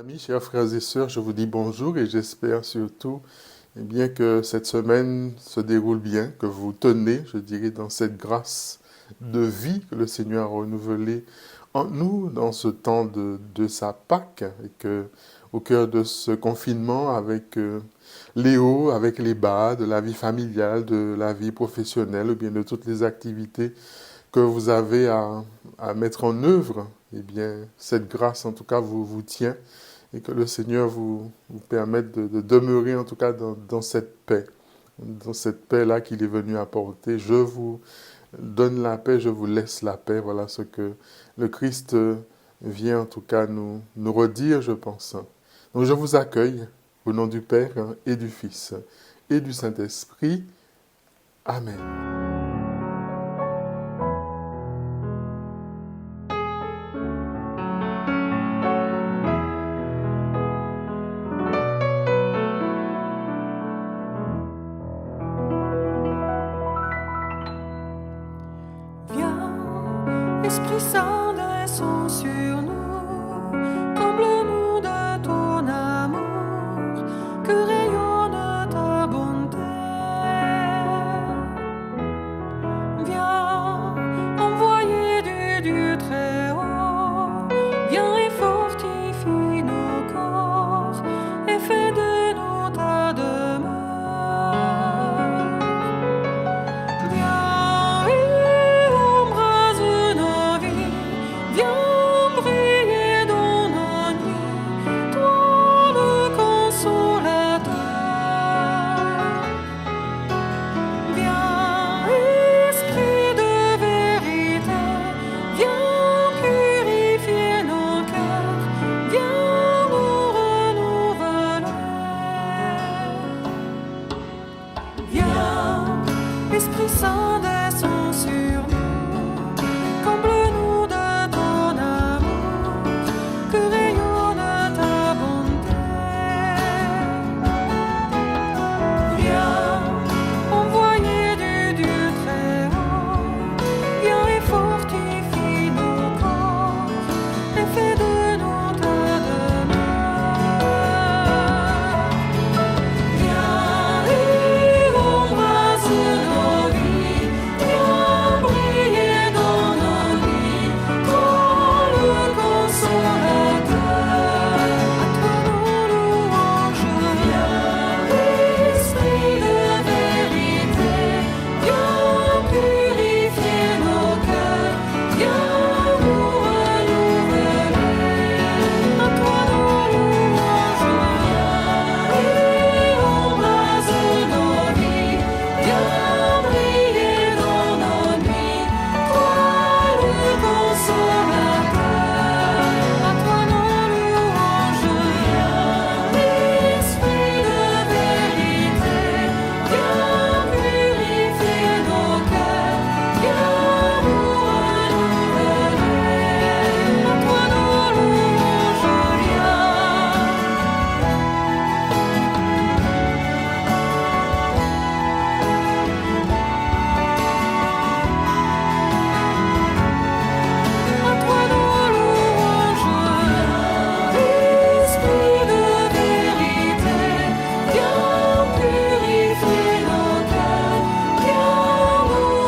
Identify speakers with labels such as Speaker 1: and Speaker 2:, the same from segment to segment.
Speaker 1: Amis, chers frères et sœurs, je vous dis bonjour et j'espère surtout bien, que cette semaine se déroule bien, que vous tenez, je dirais, dans cette grâce de vie que le Seigneur a renouvelée en nous dans ce temps de sa Pâque et que au cœur de ce confinement avec les hauts, avec les bas, de la vie familiale, de la vie professionnelle ou bien de toutes les activités que vous avez à mettre en œuvre, eh bien, cette grâce, en tout cas, vous tient et que le Seigneur vous permette de demeurer, en tout cas, dans cette paix, dans cette paix-là qu'il est venu apporter. Je vous donne la paix, je vous laisse la paix. Voilà ce que le Christ vient, en tout cas, nous redire, je pense. Donc, je vous accueille au nom du Père et du Fils et du Saint-Esprit. Amen.
Speaker 2: Esprit Saint, descends sur nous, comble-nous de ton amour, que rayonne ta bonté. Viens, envoyé du Dieu très haut, viens et fortifie nos corps, et fais de nous ta demeure. Viens et embrase nos vies, viens briller dans nos nuits, toi le consolateur. Viens, Esprit de vérité, viens purifier nos cœurs, viens nous renouveler. Viens, Esprit Saint, descends sur nous, comble-nous de ton amour, que rayonne ta bonté. Viens, envoyé du Dieu très haut, viens et fortifie nos corps, et fais de nous ta demeure. Viens et embrase nos vies, viens briller dans nos nuits, toi le consolateur. À toi nos louanges. Viens, Esprit de vérité, viens purifier nos cœurs, viens nous renouveler. À toi nos louanges. Viens et embrase nos vies, viens briller dans nos nuits, toi le consolateur. À toi nos louanges. Viens, Esprit de vérité, viens purifier nos cœurs, viens nous renouveler. À toi nos louanges. À toi nos louanges. Esprit de vérité, viens purifier nos cœurs, viens nous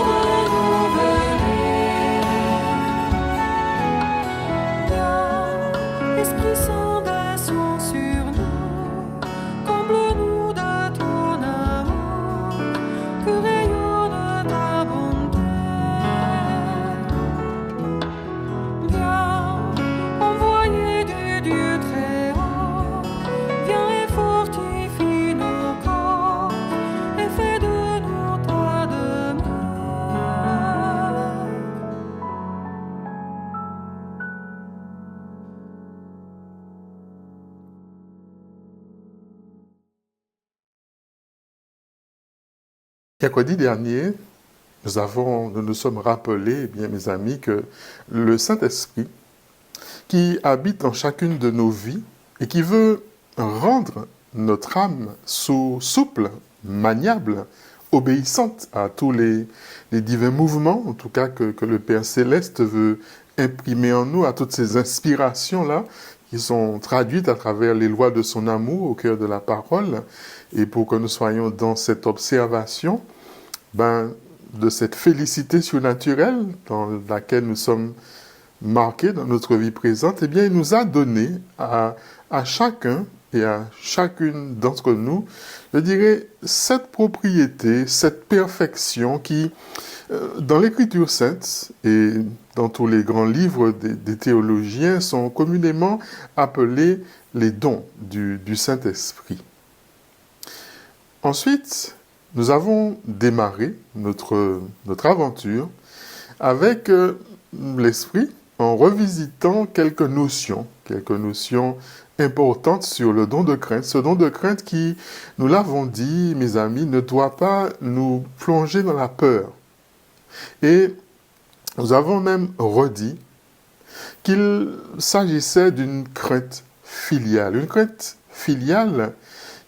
Speaker 2: renouveler. Viens, Esprit Saint, descends sur nous, comble-nous de ton amour, que rayonne ta bonté. Viens, envoyé du Dieu très haut, viens et fortifie nos corps, et fais de nous ta demeure.
Speaker 1: Mercredi dernier, nous nous sommes rappelés, eh bien, mes amis, que le Saint-Esprit, qui habite en chacune de nos vies et qui veut rendre notre âme souple, maniable, obéissante à tous les divins mouvements, en tout cas que le Père Céleste veut imprimer en nous, à toutes ces inspirations-là qui sont traduites à travers les lois de son amour au cœur de la parole, et pour que nous soyons dans cette observation, de cette félicité surnaturelle dans laquelle nous sommes marqués dans notre vie présente, eh bien, il nous a donné à chacun et à chacune d'entre nous, je dirais, cette propriété, cette perfection qui, dans l'Écriture sainte et dans tous les grands livres des théologiens, sont communément appelés les dons du Saint-Esprit. Ensuite, nous avons démarré notre aventure avec l'Esprit en revisitant quelques notions importantes sur le don de crainte. Ce don de crainte qui, nous l'avons dit, mes amis, ne doit pas nous plonger dans la peur. Et nous avons même redit qu'il s'agissait d'une crainte filiale. Une crainte filiale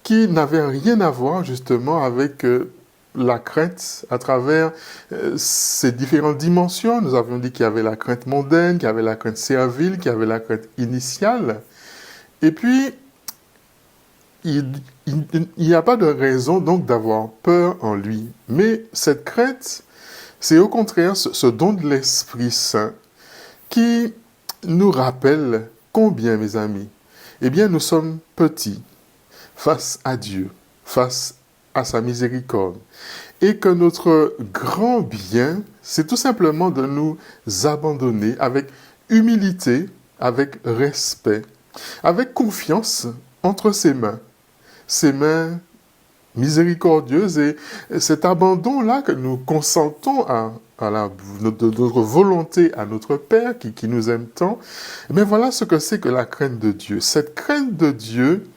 Speaker 1: qui n'avait rien à voir justement avec la crainte à travers ces différentes dimensions. Nous avions dit qu'il y avait la crainte mondaine, qu'il y avait la crainte servile, qu'il y avait la crainte initiale. Et puis, il n'y a pas de raison donc d'avoir peur en lui. Mais cette crainte, c'est au contraire ce don de l'Esprit Saint qui nous rappelle combien, mes amis, eh bien, nous sommes petits face à Dieu, face à sa miséricorde. Et que notre grand bien, c'est tout simplement de nous abandonner avec humilité, avec respect, avec confiance entre ses mains miséricordieuses, et cet abandon-là que nous consentons à notre volonté à notre Père qui nous aime tant. Mais voilà ce que c'est que la crainte de Dieu. Cette crainte de Dieu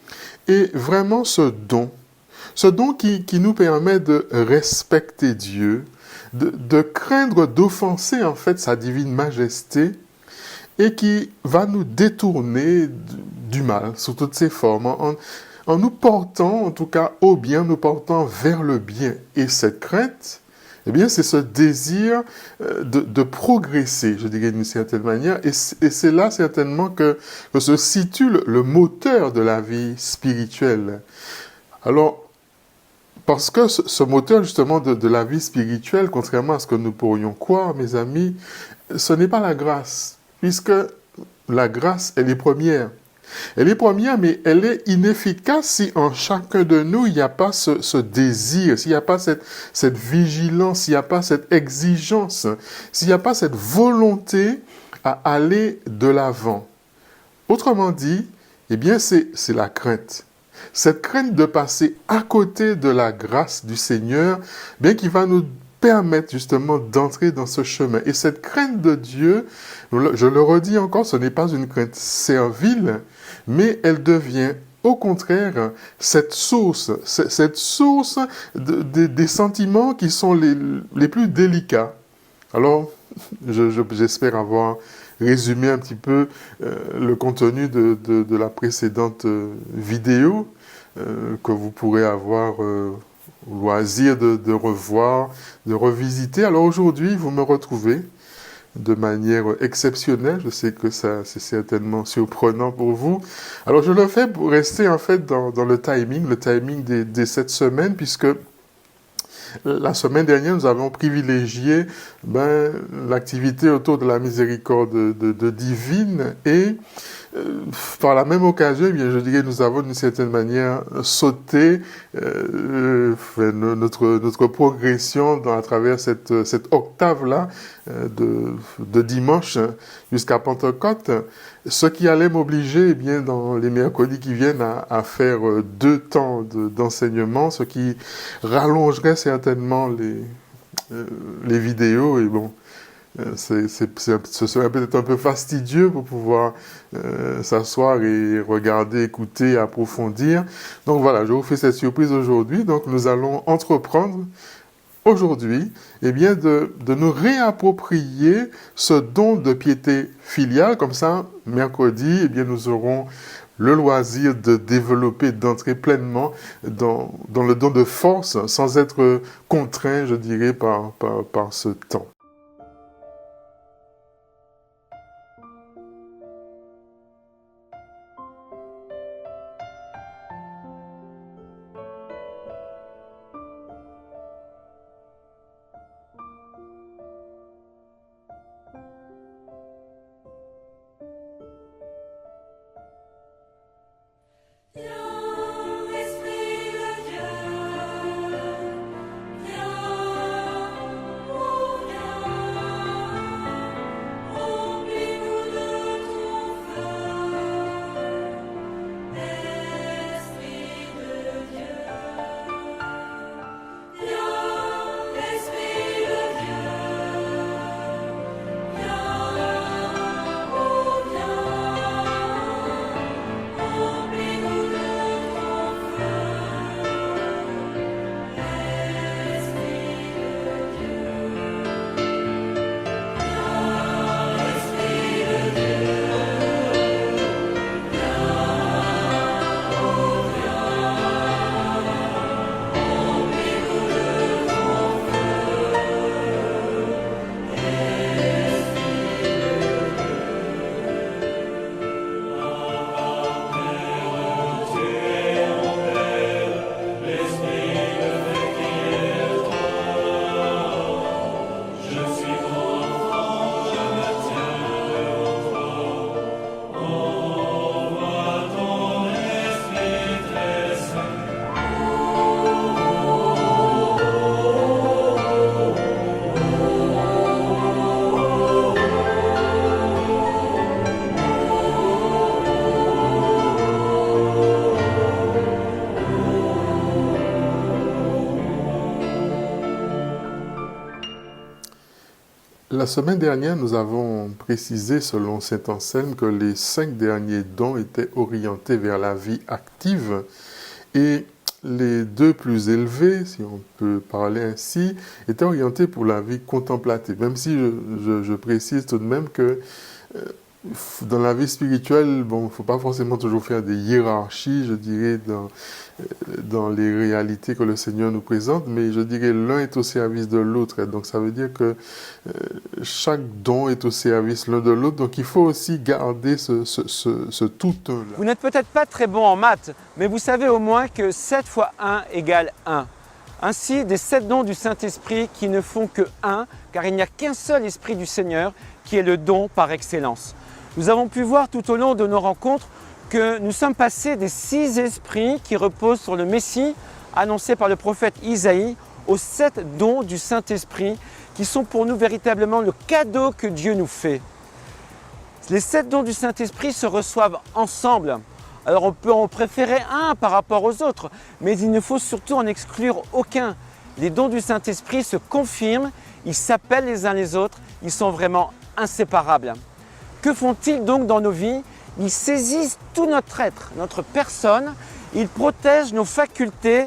Speaker 1: est vraiment ce don qui nous permet de respecter Dieu, de craindre d'offenser en fait sa divine majesté, et qui va nous détourner du mal sous toutes ses formes, en nous portant, en tout cas au bien, nous portant vers le bien. Et cette crainte, eh bien, c'est ce désir de progresser, je dirais d'une certaine manière, et c'est là certainement que se situe le moteur de la vie spirituelle. Alors, parce que ce moteur justement de la vie spirituelle, contrairement à ce que nous pourrions croire, mes amis, ce n'est pas la grâce, puisque la grâce, elle est première. Elle est première, mais elle est inefficace si en chacun de nous, il n'y a pas ce désir, s'il n'y a pas cette vigilance, s'il n'y a pas cette exigence, s'il n'y a pas cette volonté à aller de l'avant. Autrement dit, eh bien, c'est la crainte. Cette crainte de passer à côté de la grâce du Seigneur, bien qui va nous permettre justement d'entrer dans ce chemin. Et cette crainte de Dieu, je le redis encore, ce n'est pas une crainte servile, mais elle devient au contraire cette source des sentiments qui sont les plus délicats. Alors, j'espère avoir résumé un petit peu le contenu de la précédente vidéo que vous pourrez avoir loisir de revoir, de revisiter. Alors aujourd'hui, vous me retrouvez de manière exceptionnelle. Je sais que ça, c'est certainement surprenant pour vous. Alors je le fais pour rester en fait dans le timing des 7 semaines, puisque la semaine dernière, nous avons privilégié l'activité autour de la miséricorde de divine, et par la même occasion, eh bien, je dirais, nous avons d'une certaine manière sauté notre progression à travers cette octave-là de dimanche jusqu'à Pentecôte, ce qui allait m'obliger, eh bien, dans les mercredis qui viennent, à faire 2 temps d'enseignement, ce qui rallongerait certainement les vidéos, et bon, ce serait peut-être un peu fastidieux pour pouvoir s'asseoir et regarder, écouter, approfondir. Donc voilà, je vous fais cette surprise aujourd'hui. Donc nous allons entreprendre aujourd'hui, eh bien, de nous réapproprier ce don de piété filiale. Comme ça, mercredi, eh bien, nous aurons le loisir de développer, d'entrer pleinement dans le don de force, sans être contraint, je dirais, par ce temps. La semaine dernière, nous avons précisé, selon saint Anselme, que les 5 derniers dons étaient orientés vers la vie active et les 2 plus élevés, si on peut parler ainsi, étaient orientés pour la vie contemplative. Même si je précise tout de même que dans la vie spirituelle, bon, il ne faut pas forcément toujours faire des hiérarchies, je dirais, dans les réalités que le Seigneur nous présente, mais je dirais l'un est au service de l'autre. Donc ça veut dire que chaque don est au service l'un de l'autre. Donc il faut aussi garder ce tout-un-là.
Speaker 3: Vous n'êtes peut-être pas très bon en maths, mais vous savez au moins que 7 fois 1 égale 1. Ainsi, des 7 dons du Saint-Esprit qui ne font que 1, car il n'y a qu'un seul Esprit du Seigneur qui est le don par excellence. Nous avons pu voir tout au long de nos rencontres que nous sommes passés des 6 esprits qui reposent sur le Messie, annoncé par le prophète Isaïe, aux 7 dons du Saint-Esprit, qui sont pour nous véritablement le cadeau que Dieu nous fait. Les 7 dons du Saint-Esprit se reçoivent ensemble. Alors on peut en préférer un par rapport aux autres, mais il ne faut surtout en exclure aucun. Les dons du Saint-Esprit se confirment, ils s'appellent les uns les autres, ils sont vraiment inséparables. Que font-ils donc dans nos vies? Ils saisissent tout notre être, notre personne, ils protègent nos facultés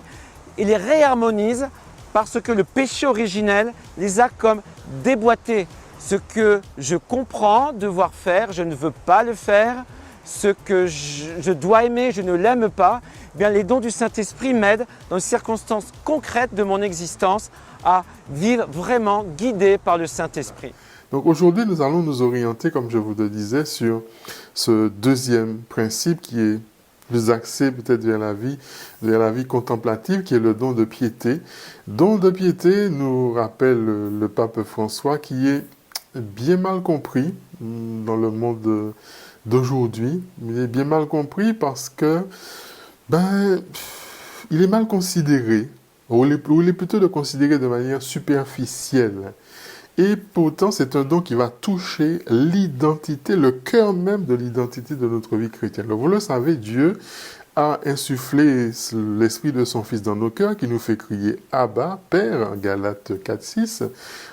Speaker 3: et les réharmonisent parce que le péché originel les a comme déboîtés. Ce que je comprends devoir faire, je ne veux pas le faire. Ce que je dois aimer, je ne l'aime pas. Eh bien, les dons du Saint-Esprit m'aident dans les circonstances concrètes de mon existence à vivre vraiment guidé par le Saint-Esprit.
Speaker 1: Donc aujourd'hui, nous allons nous orienter, comme je vous le disais, sur ce deuxième principe qui est plus axé peut-être vers la vie contemplative, qui est le don de piété. Don de piété nous rappelle le pape François, qui est bien mal compris dans le monde d'aujourd'hui. Il est bien mal compris parce que il est mal considéré, ou il est plutôt de considérer de manière superficielle. Et pourtant, c'est un don qui va toucher l'identité, le cœur même de l'identité de notre vie chrétienne. Alors, vous le savez, Dieu a insufflé l'esprit de son Fils dans nos cœurs, qui nous fait crier « Abba, Père », Galates 4:6.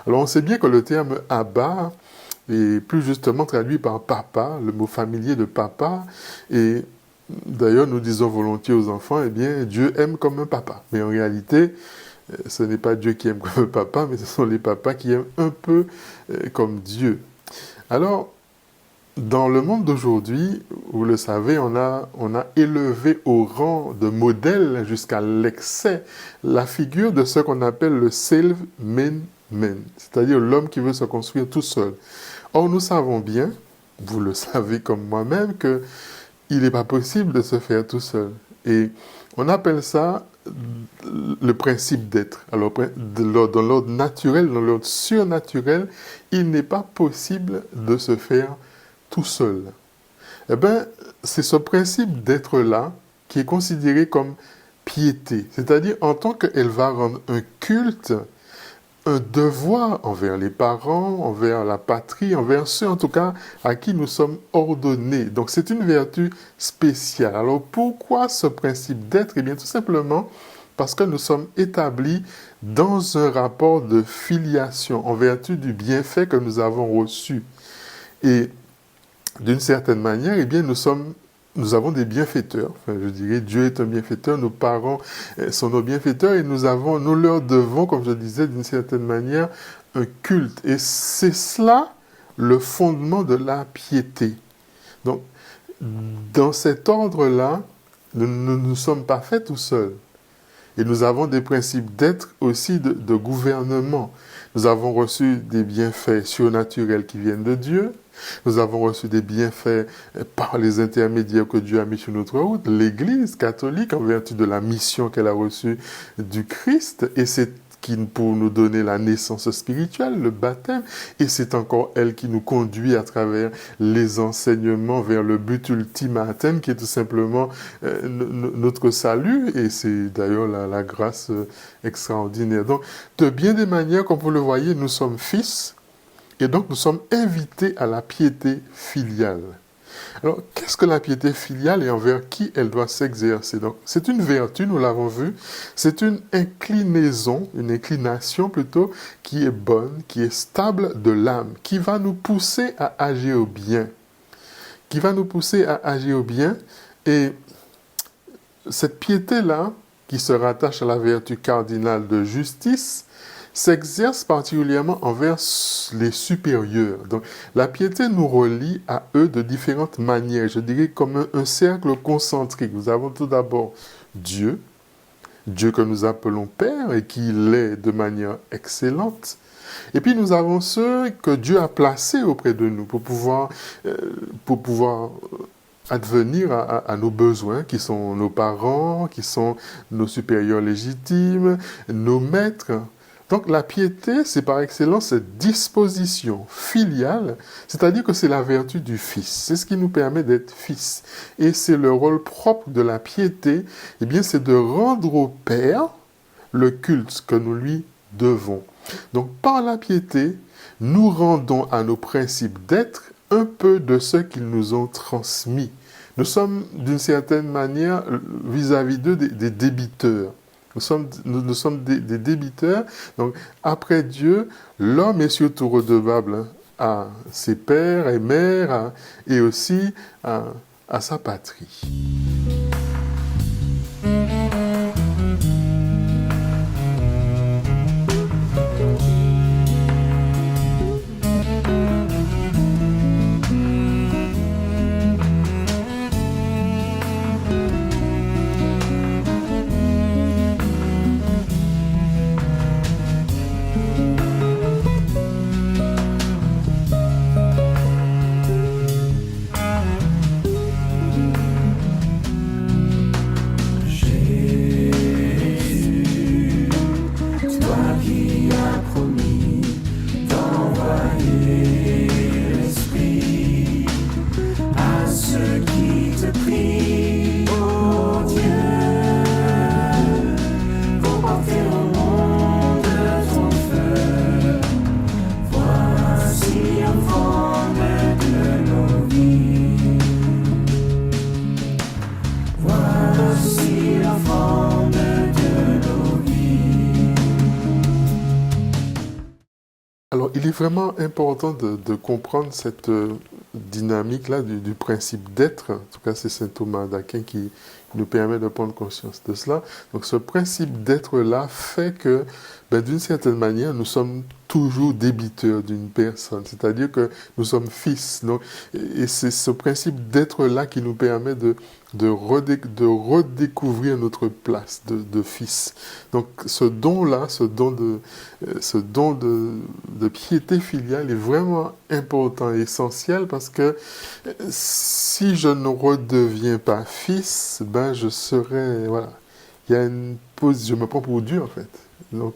Speaker 1: Alors, on sait bien que le terme « Abba » est plus justement traduit par « papa », le mot familier de « papa ». Et d'ailleurs, nous disons volontiers aux enfants, eh bien, Dieu aime comme un papa. Mais en réalité, ce n'est pas Dieu qui aime comme un papa, mais ce sont les papas qui aiment un peu comme Dieu. Alors, dans le monde d'aujourd'hui, vous le savez, on a élevé au rang de modèle jusqu'à l'excès la figure de ce qu'on appelle le self-made man, c'est-à-dire l'homme qui veut se construire tout seul. Or, nous savons bien, vous le savez comme moi-même, qu'il n'est pas possible de se faire tout seul. Et on appelle ça le principe d'être. Alors, dans l'ordre naturel, dans l'ordre surnaturel, il n'est pas possible de se faire tout seul. Eh bien, c'est ce principe d'être-là qui est considéré comme piété. C'est-à-dire, en tant qu'elle va rendre un culte, un devoir envers les parents, envers la patrie, envers ceux en tout cas à qui nous sommes ordonnés. Donc c'est une vertu spéciale. Alors pourquoi ce principe d'être? Eh bien tout simplement parce que nous sommes établis dans un rapport de filiation en vertu du bienfait que nous avons reçu. Et d'une certaine manière, eh bien nous avons des bienfaiteurs. Enfin, je dirais, Dieu est un bienfaiteur, nos parents sont nos bienfaiteurs et nous leur devons, comme je disais, d'une certaine manière, un culte. Et c'est cela le fondement de la piété. Donc, dans cet ordre-là, nous ne nous sommes pas faits tout seuls. Et nous avons des principes d'être aussi de gouvernement. Nous avons reçu des bienfaits surnaturels qui viennent de Dieu. Nous avons reçu des bienfaits par les intermédiaires que Dieu a mis sur notre route. L'Église catholique, en vertu de la mission qu'elle a reçue du Christ, et c'est qui pour nous donner la naissance spirituelle, le baptême, et c'est encore elle qui nous conduit à travers les enseignements vers le but ultime à atteindre, qui est tout simplement notre salut, et c'est d'ailleurs la grâce extraordinaire. Donc, de bien des manières, comme vous le voyez, nous sommes fils, et donc nous sommes invités à la piété filiale. Alors, qu'est-ce que la piété filiale et envers qui elle doit s'exercer? Donc, c'est une vertu, nous l'avons vu, c'est une inclination plutôt, qui est bonne, qui est stable de l'âme, qui va nous pousser à agir au bien. Et cette piété-là, qui se rattache à la vertu cardinale de justice, s'exerce particulièrement envers les supérieurs. Donc, la piété nous relie à eux de différentes manières. Je dirais comme un cercle concentrique. Nous avons tout d'abord Dieu, Dieu que nous appelons Père et qui l'est de manière excellente. Et puis nous avons ceux que Dieu a placés auprès de nous pour pouvoir advenir à nos besoins, qui sont nos parents, qui sont nos supérieurs légitimes, nos maîtres. Donc la piété, c'est par excellence cette disposition filiale, c'est-à-dire que c'est la vertu du Fils. C'est ce qui nous permet d'être fils. Et c'est le rôle propre de la piété, eh bien c'est de rendre au Père le culte que nous lui devons. Donc par la piété, nous rendons à nos principes d'être un peu de ce qu'ils nous ont transmis. Nous sommes d'une certaine manière vis-à-vis d'eux des débiteurs. Nous sommes des débiteurs. Donc, après Dieu, l'homme est surtout redevable à ses pères et mères et aussi à sa patrie. Alors, il est vraiment important de comprendre cette dynamique-là du principe d'être. En tout cas, c'est saint Thomas d'Aquin qui nous permet de prendre conscience de cela. Donc, ce principe d'être-là fait que, d'une certaine manière, nous sommes toujours débiteurs d'une personne. C'est-à-dire que nous sommes fils. Donc, et c'est ce principe d'être-là qui nous permet de redécouvrir notre place de fils. Donc ce don-là, ce don de piété filiale est vraiment important et essentiel parce que si je ne redeviens pas fils, je serai, voilà. Il y a une je me prends pour Dieu en fait. Donc,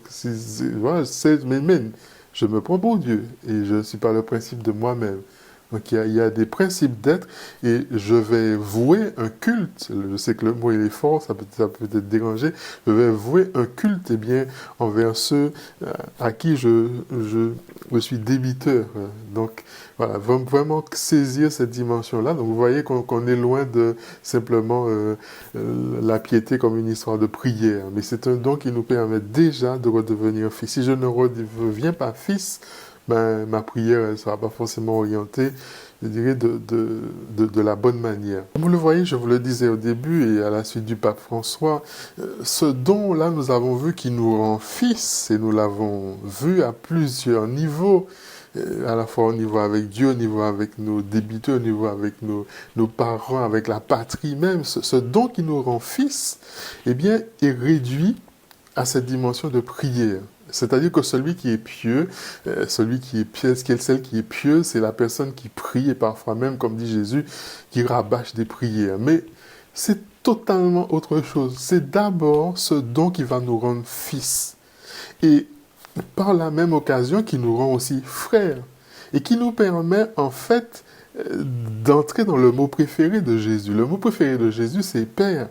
Speaker 1: voilà, mais je me prends pour Dieu et je ne suis pas le principe de moi-même. Donc il y a des principes d'être et je vais vouer un culte. Je sais que le mot il est fort, ça peut être dérangé. Je vais vouer un culte envers ceux à qui je suis débiteur. Donc voilà, vraiment saisir cette dimension-là. Donc vous voyez qu'on est loin de simplement la piété comme une histoire de prière. Mais c'est un don qui nous permet déjà de redevenir fils. Si je ne redeviens pas fils, ma prière ne sera pas forcément orientée, je dirais, de la bonne manière. Comme vous le voyez, je vous le disais au début et à la suite du pape François, ce don-là, nous avons vu qu'il nous rend fils et nous l'avons vu à plusieurs niveaux, à la fois au niveau avec Dieu, au niveau avec nos débiteurs, au niveau avec nos parents, avec la patrie même. Ce don qui nous rend fils, eh bien, est réduit à cette dimension de prière. C'est-à-dire que celui qui est pieux, celle qui est pieuse, c'est la personne qui prie et parfois même, comme dit Jésus, qui rabâche des prières. Mais c'est totalement autre chose. C'est d'abord ce don qui va nous rendre fils. Et par la même occasion, qui nous rend aussi frères. Et qui nous permet, en fait, d'entrer dans le mot préféré de Jésus. Le mot préféré de Jésus, c'est Père.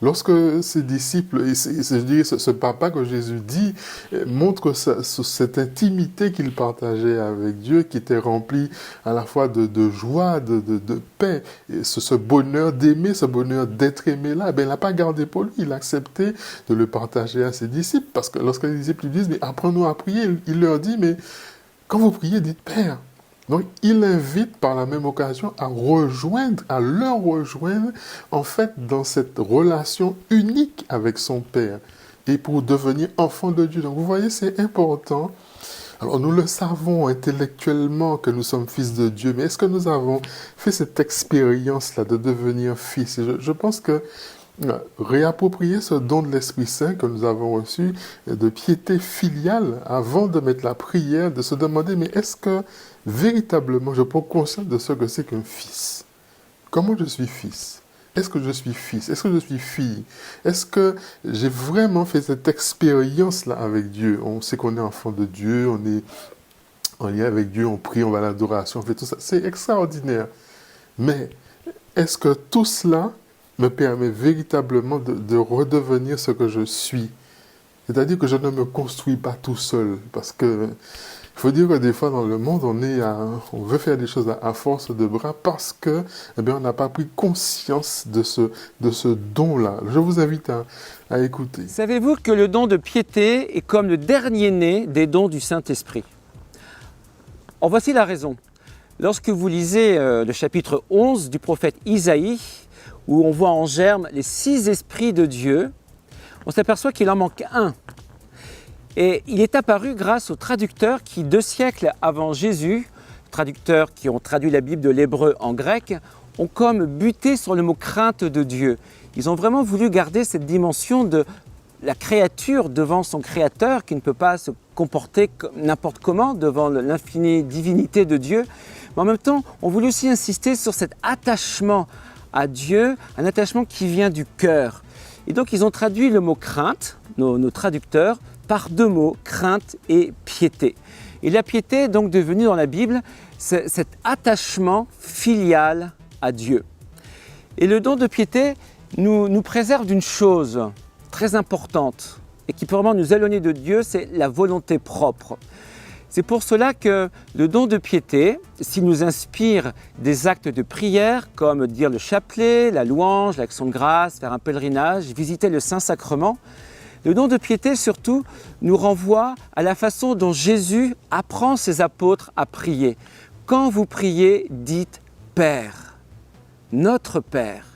Speaker 1: Lorsque ses disciples, et je dirais ce papa que Jésus dit, montre cette intimité qu'il partageait avec Dieu, qui était remplie à la fois de joie, de paix, et ce bonheur d'aimer, ce bonheur d'être aimé là, il n'a pas gardé pour lui, il a accepté de le partager à ses disciples, parce que lorsque les disciples lui disent, mais apprends-nous à prier, il leur dit, mais quand vous priez, dites Père. Donc, il invite par la même occasion à leur rejoindre, en fait, dans cette relation unique avec son Père, et pour devenir enfant de Dieu. Donc, vous voyez, c'est important. Alors, nous le savons intellectuellement que nous sommes fils de Dieu, mais est-ce que nous avons fait cette expérience-là de devenir fils? Je pense que réapproprier ce don de l'Esprit Saint que nous avons reçu, de piété filiale, avant de mettre la prière, de se demander, mais est-ce que véritablement je prends conscience de ce que c'est qu'un fils? Comment je suis fils? Est-ce que je suis fils? Est-ce que je suis fille? Est-ce que j'ai vraiment fait cette expérience-là avec Dieu? On sait qu'on est enfant de Dieu, on est en lien avec Dieu, on prie, on va à l'adoration, on fait tout ça. C'est extraordinaire. Mais est-ce que tout cela me permet véritablement de redevenir ce que je suis? C'est-à-dire que je ne me construis pas tout seul. Parce que, il faut dire que des fois dans le monde, on veut faire des choses à force de bras parce que, on n'a pas pris conscience de ce don-là. Je vous invite à écouter.
Speaker 3: Savez-vous que le don de piété est comme le dernier-né des dons du Saint-Esprit? En voici la raison. Lorsque vous lisez le chapitre 11 du prophète Isaïe, où on voit en germe les 6 esprits de Dieu, on s'aperçoit qu'il en manque un. Et il est apparu grâce aux traducteurs qui, 2 siècles avant Jésus, traducteurs qui ont traduit la Bible de l'hébreu en grec, ont comme buté sur le mot crainte de Dieu. Ils ont vraiment voulu garder cette dimension de la créature devant son créateur, qui ne peut pas se comporter n'importe comment devant l'infinie divinité de Dieu. Mais en même temps, on voulait aussi insister sur cet attachement à Dieu, un attachement qui vient du cœur. Et donc ils ont traduit le mot crainte, nos traducteurs, par 2 mots, crainte et piété. Et la piété est donc devenue dans la Bible cet attachement filial à Dieu. Et le don de piété nous préserve d'une chose très importante et qui peut vraiment nous éloigner de Dieu, c'est la volonté propre. C'est pour cela que le don de piété, s'il nous inspire des actes de prière comme dire le chapelet, la louange, l'action de grâce, faire un pèlerinage, visiter le Saint-Sacrement, le don de piété surtout nous renvoie à la façon dont Jésus apprend ses apôtres à prier. Quand vous priez, dites « Père », notre Père.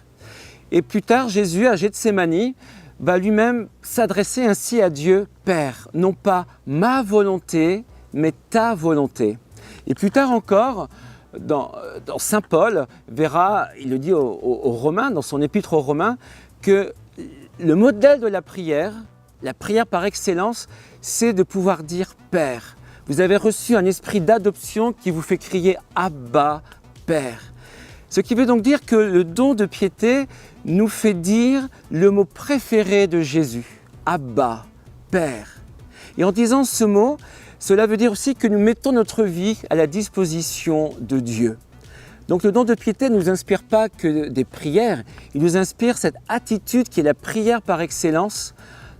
Speaker 3: Et plus tard, Jésus, à Gethsémani, va lui-même s'adresser ainsi à Dieu « Père », non pas « ma volonté », mais ta volonté. Et plus tard encore, dans Saint Paul, verra, il le dit aux Romains, dans son épître aux Romains, que le modèle de la prière par excellence, c'est de pouvoir dire « Père ». Vous avez reçu un esprit d'adoption qui vous fait crier « Abba, Père ». Ce qui veut donc dire que le don de piété nous fait dire le mot préféré de Jésus. Abba, Père. Et en disant ce mot, cela veut dire aussi que nous mettons notre vie à la disposition de Dieu. Donc le don de piété ne nous inspire pas que des prières, il nous inspire cette attitude qui est la prière par excellence,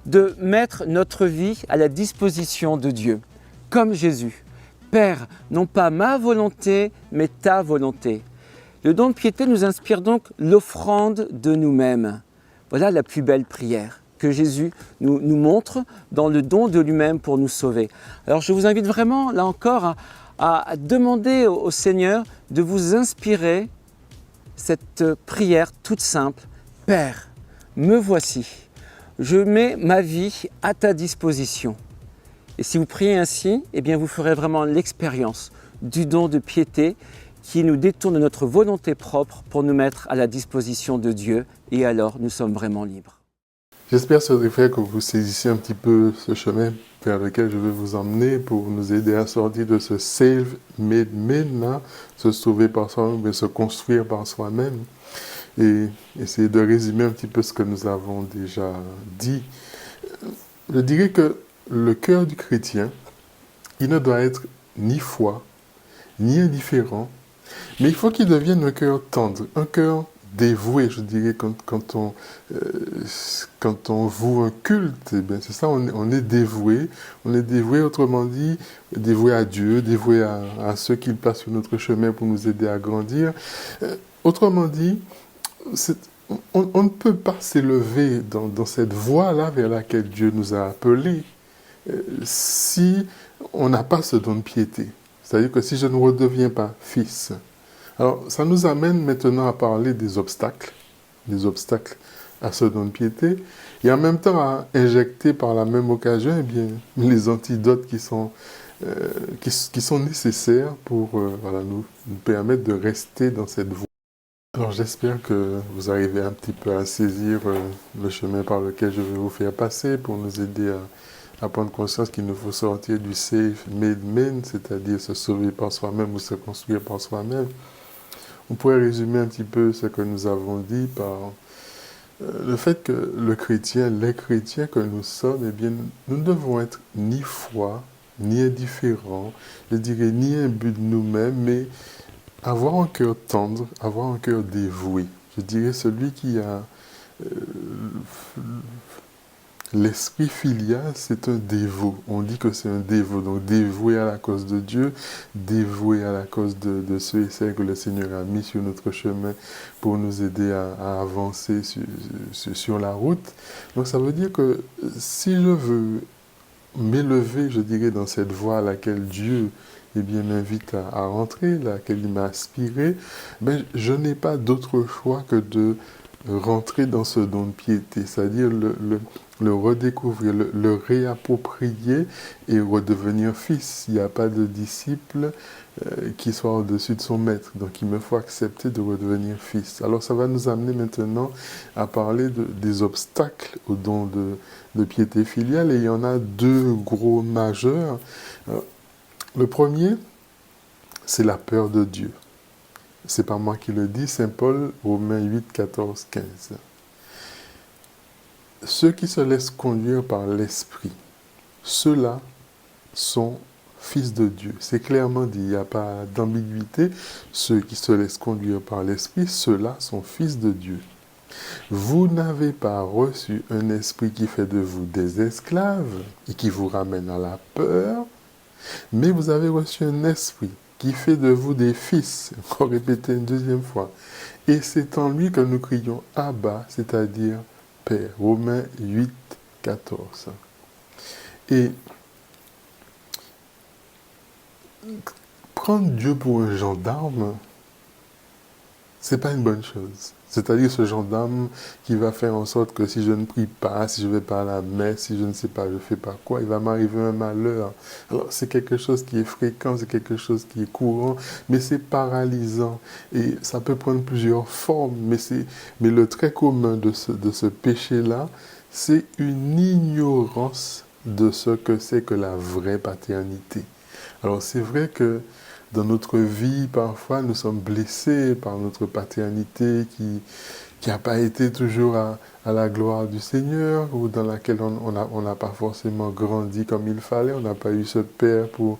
Speaker 3: de mettre notre vie à la disposition de Dieu, comme Jésus. Père, non pas ma volonté, mais ta volonté. Le don de piété nous inspire donc l'offrande de nous-mêmes. Voilà la plus belle prière que Jésus nous montre dans le don de lui-même pour nous sauver. Alors je vous invite vraiment, là encore, à demander au Seigneur de vous inspirer cette prière toute simple. Père, me voici, je mets ma vie à ta disposition. Et si vous priez ainsi, eh bien vous ferez vraiment l'expérience du don de piété qui nous détourne de notre volonté propre pour nous mettre à la disposition de Dieu, et alors nous sommes vraiment libres.
Speaker 1: J'espère, sœurs et frères, que vous saisissiez un petit peu ce chemin vers lequel je vais vous emmener pour nous aider à sortir de ce self-made man, se sauver par soi-même, mais se construire par soi-même, et essayer de résumer un petit peu ce que nous avons déjà dit. Je dirais que le cœur du chrétien, il ne doit être ni froid, ni indifférent, mais il faut qu'il devienne un cœur tendre, un cœur dévoué, je dirais, quand on voue un culte, eh bien, c'est ça, on est dévoué, autrement dit, dévoué à Dieu, dévoué à ceux qui passent sur notre chemin pour nous aider à grandir. Autrement dit, on ne peut pas s'élever dans cette voie-là vers laquelle Dieu nous a appelés si on n'a pas ce don de piété. C'est-à-dire que si je ne redeviens pas fils. Alors, ça nous amène maintenant à parler des obstacles à ce don de piété, et en même temps à injecter par la même occasion eh bien, les antidotes qui sont nécessaires pour nous permettre de rester dans cette voie. Alors j'espère que vous arrivez un petit peu à saisir le chemin par lequel je vais vous faire passer pour nous aider à prendre conscience qu'il nous faut sortir du self-made man, c'est-à-dire se sauver par soi-même ou se construire par soi-même. On pourrait résumer un petit peu ce que nous avons dit par le fait que les chrétiens que nous sommes, eh bien, nous ne devons être ni froids, ni indifférents, je dirais ni imbus de nous-mêmes, mais avoir un cœur tendre, avoir un cœur dévoué. Je dirais celui qui a l'esprit filial, c'est un dévot. On dit que c'est un dévot, donc dévoué à la cause de Dieu, dévoué à la cause de ceux et celles que le Seigneur a mis sur notre chemin pour nous aider à avancer sur la route. Donc ça veut dire que si je veux m'élever, je dirais, dans cette voie à laquelle Dieu m'invite à rentrer, laquelle il m'a aspiré, je n'ai pas d'autre choix que de rentrer dans ce don de piété, c'est-à-dire le redécouvrir, le réapproprier et redevenir fils. Il n'y a pas de disciple qui soit au-dessus de son maître, donc il me faut accepter de redevenir fils. Alors ça va nous amener maintenant à parler des obstacles au don de piété filiale, et il y en a deux gros majeurs. Le premier, c'est la peur de Dieu. C'est pas moi qui le dis, Saint Paul, Romains 8, 14, 15. Ceux qui se laissent conduire par l'Esprit, ceux-là sont fils de Dieu. C'est clairement dit, il n'y a pas d'ambiguïté. Ceux qui se laissent conduire par l'Esprit, ceux-là sont fils de Dieu. Vous n'avez pas reçu un esprit qui fait de vous des esclaves et qui vous ramène à la peur, mais vous avez reçu un esprit qui fait de vous des fils, encore répété une deuxième fois. Et c'est en lui que nous crions Abba, c'est-à-dire Père. Romains 8, 14. Et prendre Dieu pour un gendarme, c'est pas une bonne chose. C'est-à-dire ce gendarme qui va faire en sorte que si je ne prie pas, si je ne vais pas à la messe, si je ne sais pas, je ne fais pas quoi, il va m'arriver un malheur. Alors c'est quelque chose qui est fréquent, c'est quelque chose qui est courant, mais c'est paralysant. Et ça peut prendre plusieurs formes, mais le trait commun de ce péché-là, c'est une ignorance de ce que c'est que la vraie paternité. Alors c'est vrai que dans notre vie, parfois, nous sommes blessés par notre paternité qui n'a pas été toujours à la gloire du Seigneur, ou dans laquelle on n'a pas forcément grandi comme il fallait, on n'a pas eu ce Père pour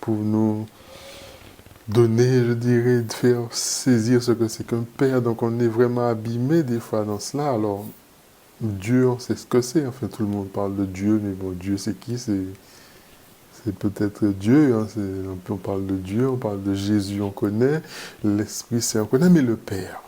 Speaker 1: nous donner, je dirais, de faire saisir ce que c'est qu'un Père. Donc on est vraiment abîmé des fois dans cela. Alors Dieu, on sait ce que c'est. Enfin, tout le monde parle de Dieu, mais bon, Dieu c'est qui? C'est peut-être Dieu, hein. On parle de Dieu, on parle de Jésus, on connaît, l'Esprit Saint, on connaît, mais le Père,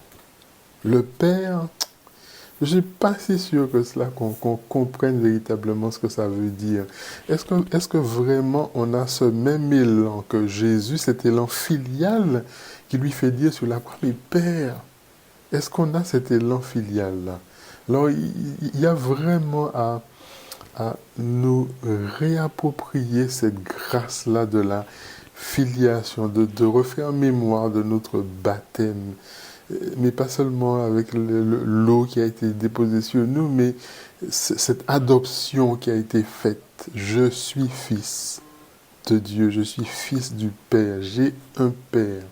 Speaker 1: je ne suis pas si sûr que cela, qu'on comprenne véritablement ce que ça veut dire. Est-ce que vraiment on a ce même élan que Jésus, cet élan filial qui lui fait dire sur la croix, mais Père, est-ce qu'on a cet élan filial-là? Alors, il y a vraiment à nous réapproprier cette grâce-là de la filiation, de refaire mémoire de notre baptême, mais pas seulement avec l'eau qui a été déposée sur nous, mais cette adoption qui a été faite. Je suis fils de Dieu, je suis fils du Père, j'ai un Père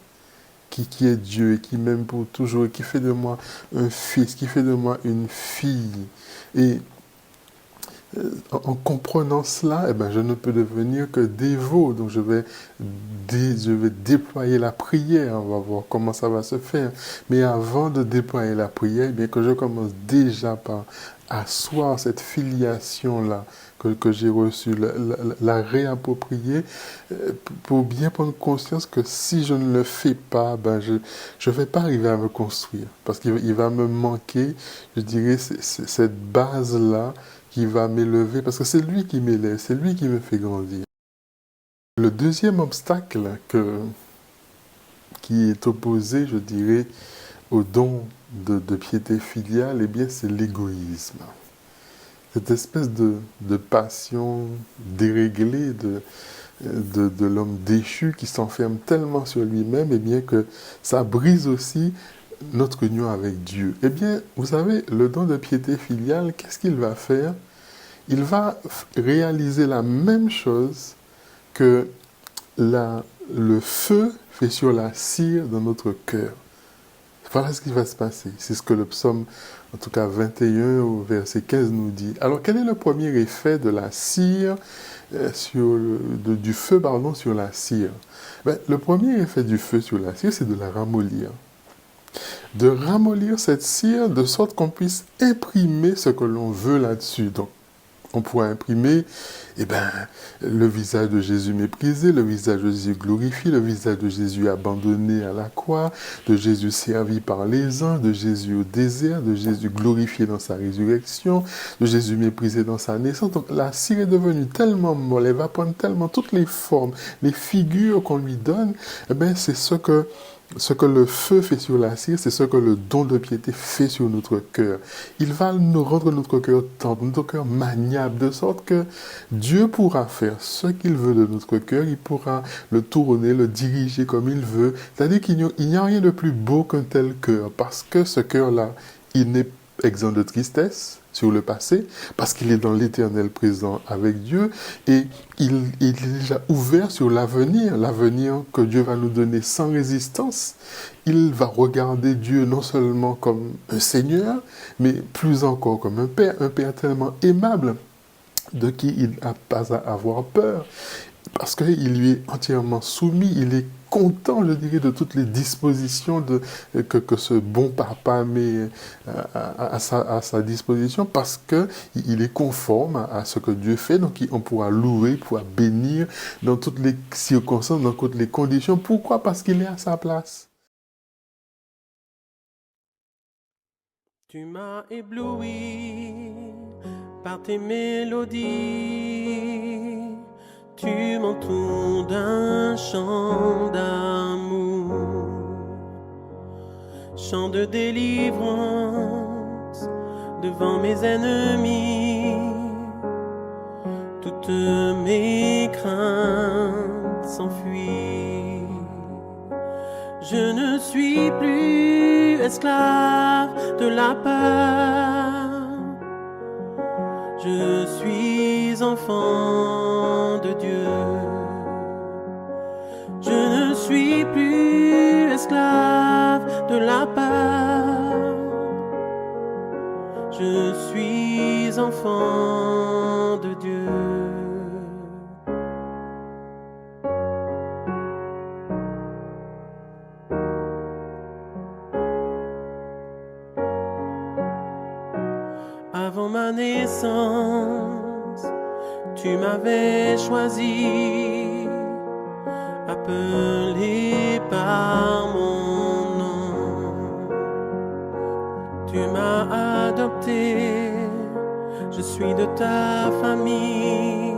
Speaker 1: qui est Dieu et qui m'aime pour toujours, et qui fait de moi un fils, qui fait de moi une fille. Et en comprenant cela, eh ben, je ne peux devenir que dévot. Donc je vais déployer la prière. On va voir comment ça va se faire. Mais avant de déployer la prière, eh bien, que je commence déjà par asseoir cette filiation-là que j'ai reçue, la réapproprier, pour bien prendre conscience que si je ne le fais pas, ben je vais pas arriver à me construire. Parce qu'il va me manquer, je dirais, cette base-là qui va m'élever, parce que c'est lui qui m'élève, c'est lui qui me fait grandir. Le deuxième obstacle qui est opposé, je dirais, au don de piété filiale, eh bien, c'est l'égoïsme. Cette espèce de passion déréglée de l'homme déchu qui s'enferme tellement sur lui-même, eh bien, que ça brise aussi notre union avec Dieu. Eh bien, vous savez, le don de piété filiale, qu'est-ce qu'il va faire? Il va réaliser la même chose que le feu fait sur la cire dans notre cœur. Voilà ce qui va se passer. C'est ce que le psaume, en tout cas 21 au verset 15 nous dit. Alors, quel est le premier effet de la cire, du feu, pardon, sur la cire? Ben, le premier effet du feu sur la cire, c'est de la ramollir. De ramollir cette cire de sorte qu'on puisse imprimer ce que l'on veut là-dessus. Donc, on pourra imprimer le visage de Jésus méprisé, le visage de Jésus glorifié, le visage de Jésus abandonné à la croix, de Jésus servi par les anges, de Jésus au désert, de Jésus glorifié dans sa résurrection, de Jésus méprisé dans sa naissance. Donc la cire est devenue tellement molle, elle va prendre tellement toutes les formes, les figures qu'on lui donne, c'est ce que le feu fait sur la cire, c'est ce que le don de piété fait sur notre cœur. Il va nous rendre notre cœur tendre, notre cœur maniable, de sorte que Dieu pourra faire ce qu'il veut de notre cœur, il pourra le tourner, le diriger comme il veut. C'est-à-dire qu'il n'y a rien de plus beau qu'un tel cœur, parce que ce cœur-là, il n'est exempt de tristesse sur le passé, parce qu'il est dans l'éternel présent avec Dieu, et il est déjà ouvert sur l'avenir que Dieu va nous donner sans résistance. Il va regarder Dieu non seulement comme un Seigneur, mais plus encore comme un Père tellement aimable, de qui il n'a pas à avoir peur, parce qu'il lui est entièrement soumis, il est content, je dirais, de toutes les dispositions que ce bon papa met à sa disposition, parce qu'il est conforme à ce que Dieu fait. Donc on pourra louer, pourra bénir dans toutes les circonstances, dans toutes les conditions. Pourquoi? Parce qu'il est à sa place.
Speaker 4: Tu m'as ébloui par tes mélodies, tu m'entoures d'un chant d'amour, chant de délivrance devant mes ennemis. Toutes mes craintes s'enfuient. Je ne suis plus esclave de la peur. Je suis enfant de Dieu. Je ne suis plus esclave de la peur. Je suis enfant de Dieu. Avant ma naissance, tu m'avais choisi, appelé par mon nom. Tu m'as adopté, je suis de ta famille.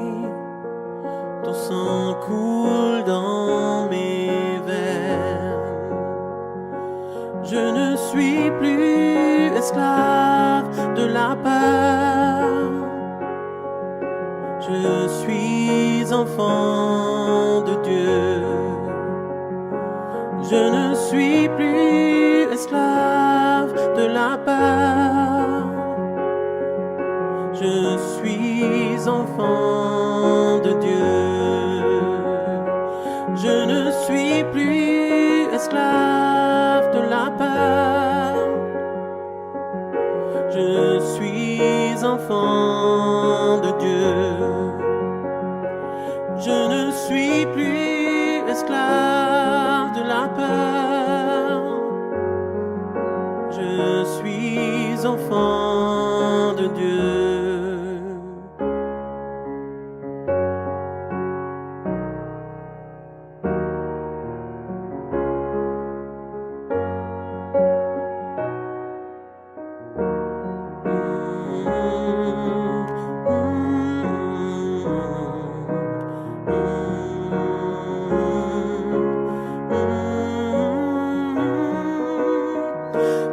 Speaker 4: Ton sang coule dans mes veines. Je ne suis plus esclave de la peur. Je suis enfant de Dieu. Je ne suis plus esclave de la peur. Je suis enfant de Dieu. Je ne suis plus esclave de la peur. Je suis enfant de Dieu. Je ne suis plus esclave de la peur. Je suis enfant de Dieu.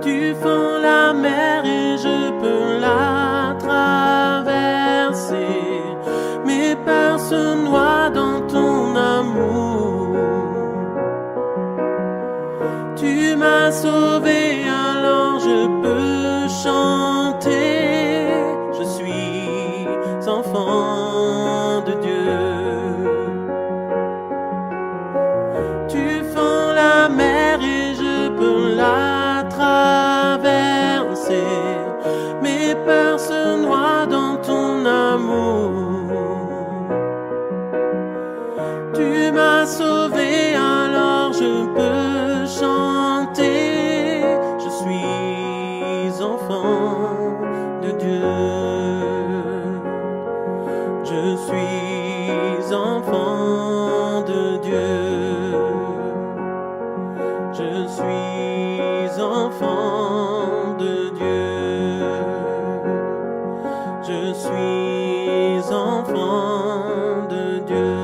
Speaker 4: Tu fends la mer et je peux la traverser. Mes peurs se noient dans ton amour. Tu m'as sauvé, alors je peux chanter. Je suis enfant de Dieu. Tu fends la mer et je peux la traverser. Mes peurs se noient dans ton amour. Tu m'as sauvé, alors je peux chanter. Je suis enfant de Dieu. Je suis enfant de Dieu. Je suis enfant de Dieu. Je suis enfant de Dieu.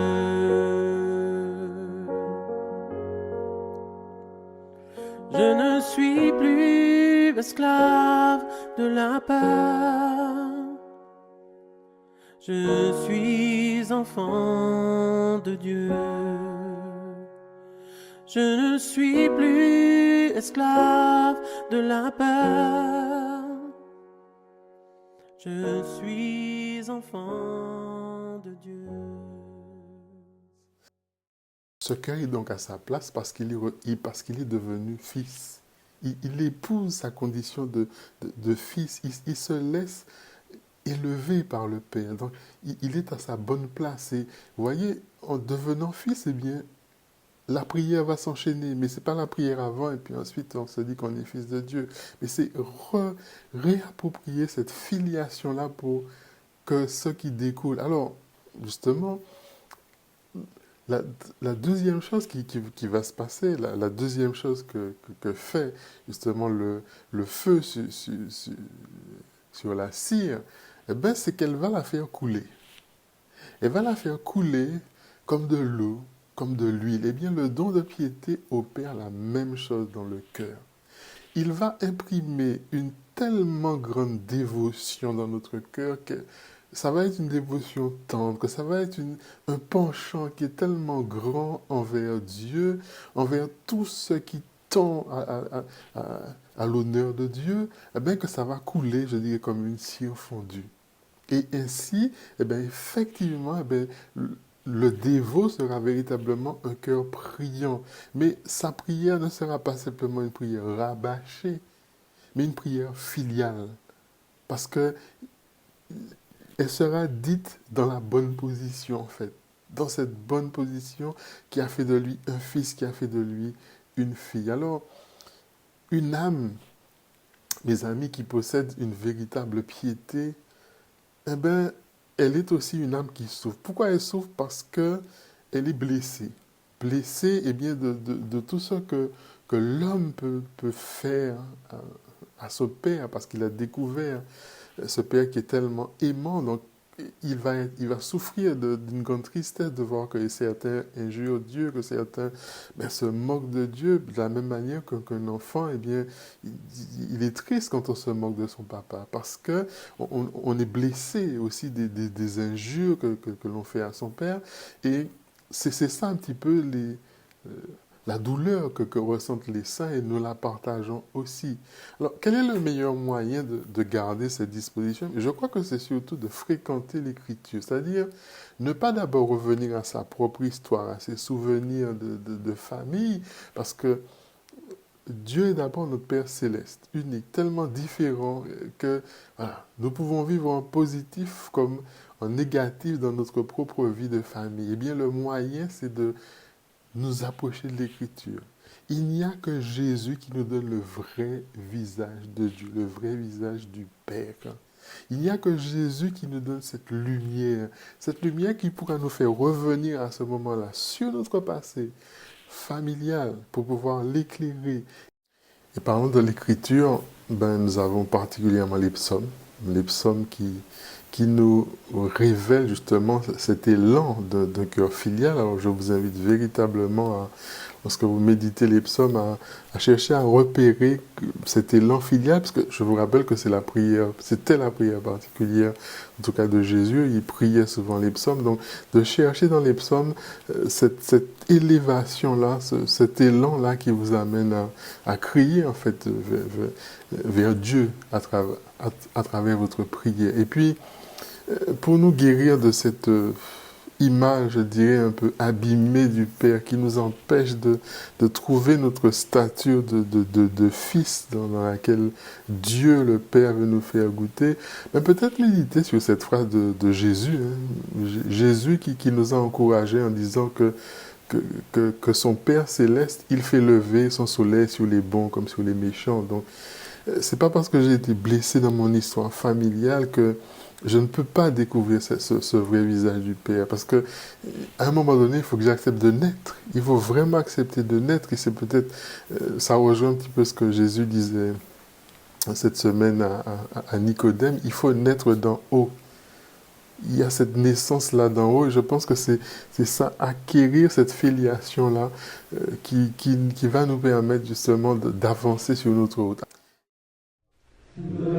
Speaker 4: Je ne suis plus esclave de la peur. Je suis enfant de Dieu. Je ne suis plus esclave de la peur. Je suis enfant de Dieu.
Speaker 1: Ce cœur est donc à sa place parce qu'il est devenu fils. Il épouse sa condition de fils. Il se laisse élevé par le Père. Donc, il est à sa bonne place. Et vous voyez, en devenant fils, eh bien, la prière va s'enchaîner. Mais ce n'est pas la prière avant et puis ensuite on se dit qu'on est fils de Dieu. Mais c'est réapproprier cette filiation-là pour que ce qui découle. Alors, justement, la deuxième chose qui va se passer, la deuxième chose que fait justement le feu sur la cire, eh ben, c'est qu'elle va la faire couler. Elle va la faire couler comme de l'eau, comme de l'huile. Eh bien, le don de piété opère la même chose dans le cœur. Il va imprimer une tellement grande dévotion dans notre cœur que ça va être une dévotion tendre, que ça va être un penchant qui est tellement grand envers Dieu, envers tout ce qui tend à l'honneur de Dieu, eh bien que ça va couler, je dirais, comme une cire fondue. Et ainsi, eh bien, effectivement, eh bien, le dévot sera véritablement un cœur priant. Mais sa prière ne sera pas simplement une prière rabâchée, mais une prière filiale. parce que elle sera dite dans la bonne position, en fait. Dans cette bonne position qui a fait de lui un fils, qui a fait de lui une fille. Alors, une âme, mes amis, qui possède une véritable piété, eh bien, elle est aussi une âme qui souffre. Pourquoi elle souffre? Parce qu'elle est blessée. Blessée, eh bien, de tout ce que l'homme peut faire à ce père, parce qu'il a découvert ce père qui est tellement aimant. Donc, il va souffrir d'une grande tristesse de voir que certains injurent Dieu, que certains se moquent de Dieu, de la même manière qu'un enfant, eh bien, il est triste quand on se moque de son papa, parce qu'on est blessé aussi des injures que l'on fait à son père, et c'est ça un petit peu la douleur que ressentent les saints, et nous la partageons aussi. Alors, quel est le meilleur moyen de garder cette disposition? Je crois que c'est surtout de fréquenter l'Écriture, c'est-à-dire ne pas d'abord revenir à sa propre histoire, à ses souvenirs de famille, parce que Dieu est d'abord notre Père céleste, unique, tellement différent que voilà, nous pouvons vivre en positif comme en négatif dans notre propre vie de famille. Eh bien, le moyen, c'est de nous approcher de l'Écriture. Il n'y a que Jésus qui nous donne le vrai visage de Dieu, le vrai visage du Père. Il n'y a que Jésus qui nous donne cette lumière qui pourra nous faire revenir à ce moment-là sur notre passé familial pour pouvoir l'éclairer. Et parlant de l'Écriture, nous avons particulièrement les psaumes qui nous révèlent justement cet élan d'un cœur filial. Alors je vous invite véritablement, lorsque vous méditez les psaumes, à chercher à repérer cet élan filial, parce que je vous rappelle que c'était la prière particulière, en tout cas de Jésus, il priait souvent les psaumes, donc de chercher dans les psaumes cette élévation-là, cet élan-là qui vous amène à crier en fait vers Dieu à travers votre prière. Et puis, pour nous guérir de cette image, je dirais, un peu abîmée du Père, qui nous empêche de trouver notre stature de fils dans laquelle Dieu, le Père, veut nous faire goûter, mais peut-être méditer sur cette phrase de Jésus, Jésus qui nous a encouragés en disant que son Père céleste, il fait lever son soleil sur les bons comme sur les méchants. Donc, c'est pas parce que j'ai été blessé dans mon histoire familiale que je ne peux pas découvrir ce vrai visage du Père. Parce qu'à un moment donné, il faut que j'accepte de naître. Il faut vraiment accepter de naître. Et c'est peut-être, ça rejoint un petit peu ce que Jésus disait cette semaine à Nicodème. Il faut naître d'en haut. Il y a cette naissance-là d'en haut. Et je pense que c'est ça, acquérir cette filiation-là qui va nous permettre justement d'avancer sur notre route.
Speaker 2: We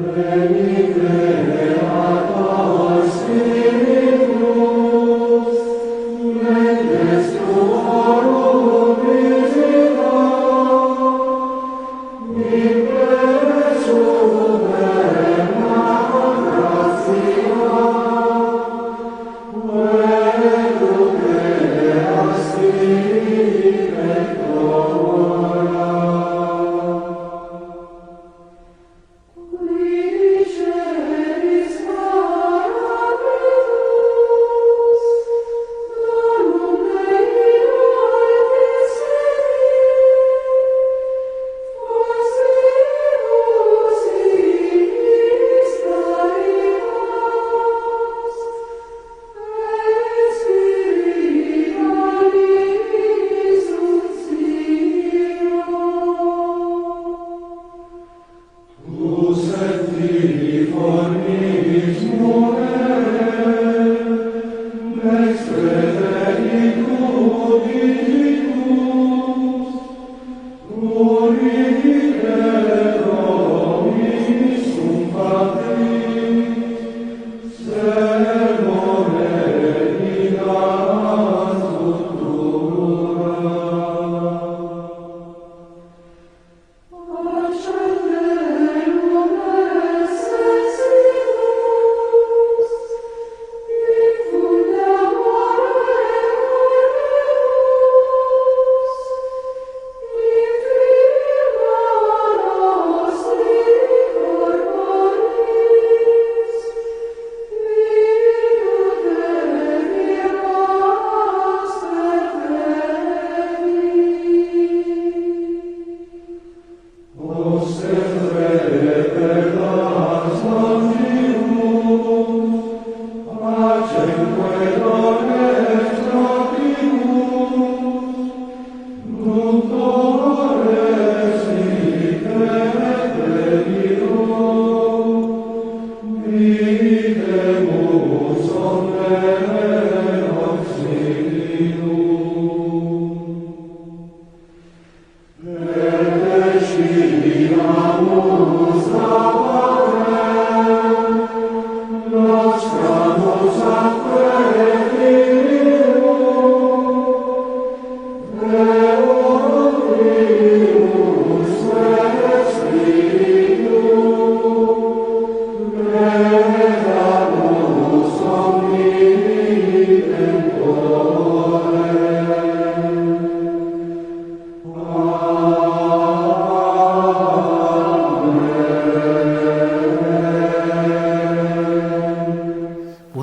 Speaker 1: Pour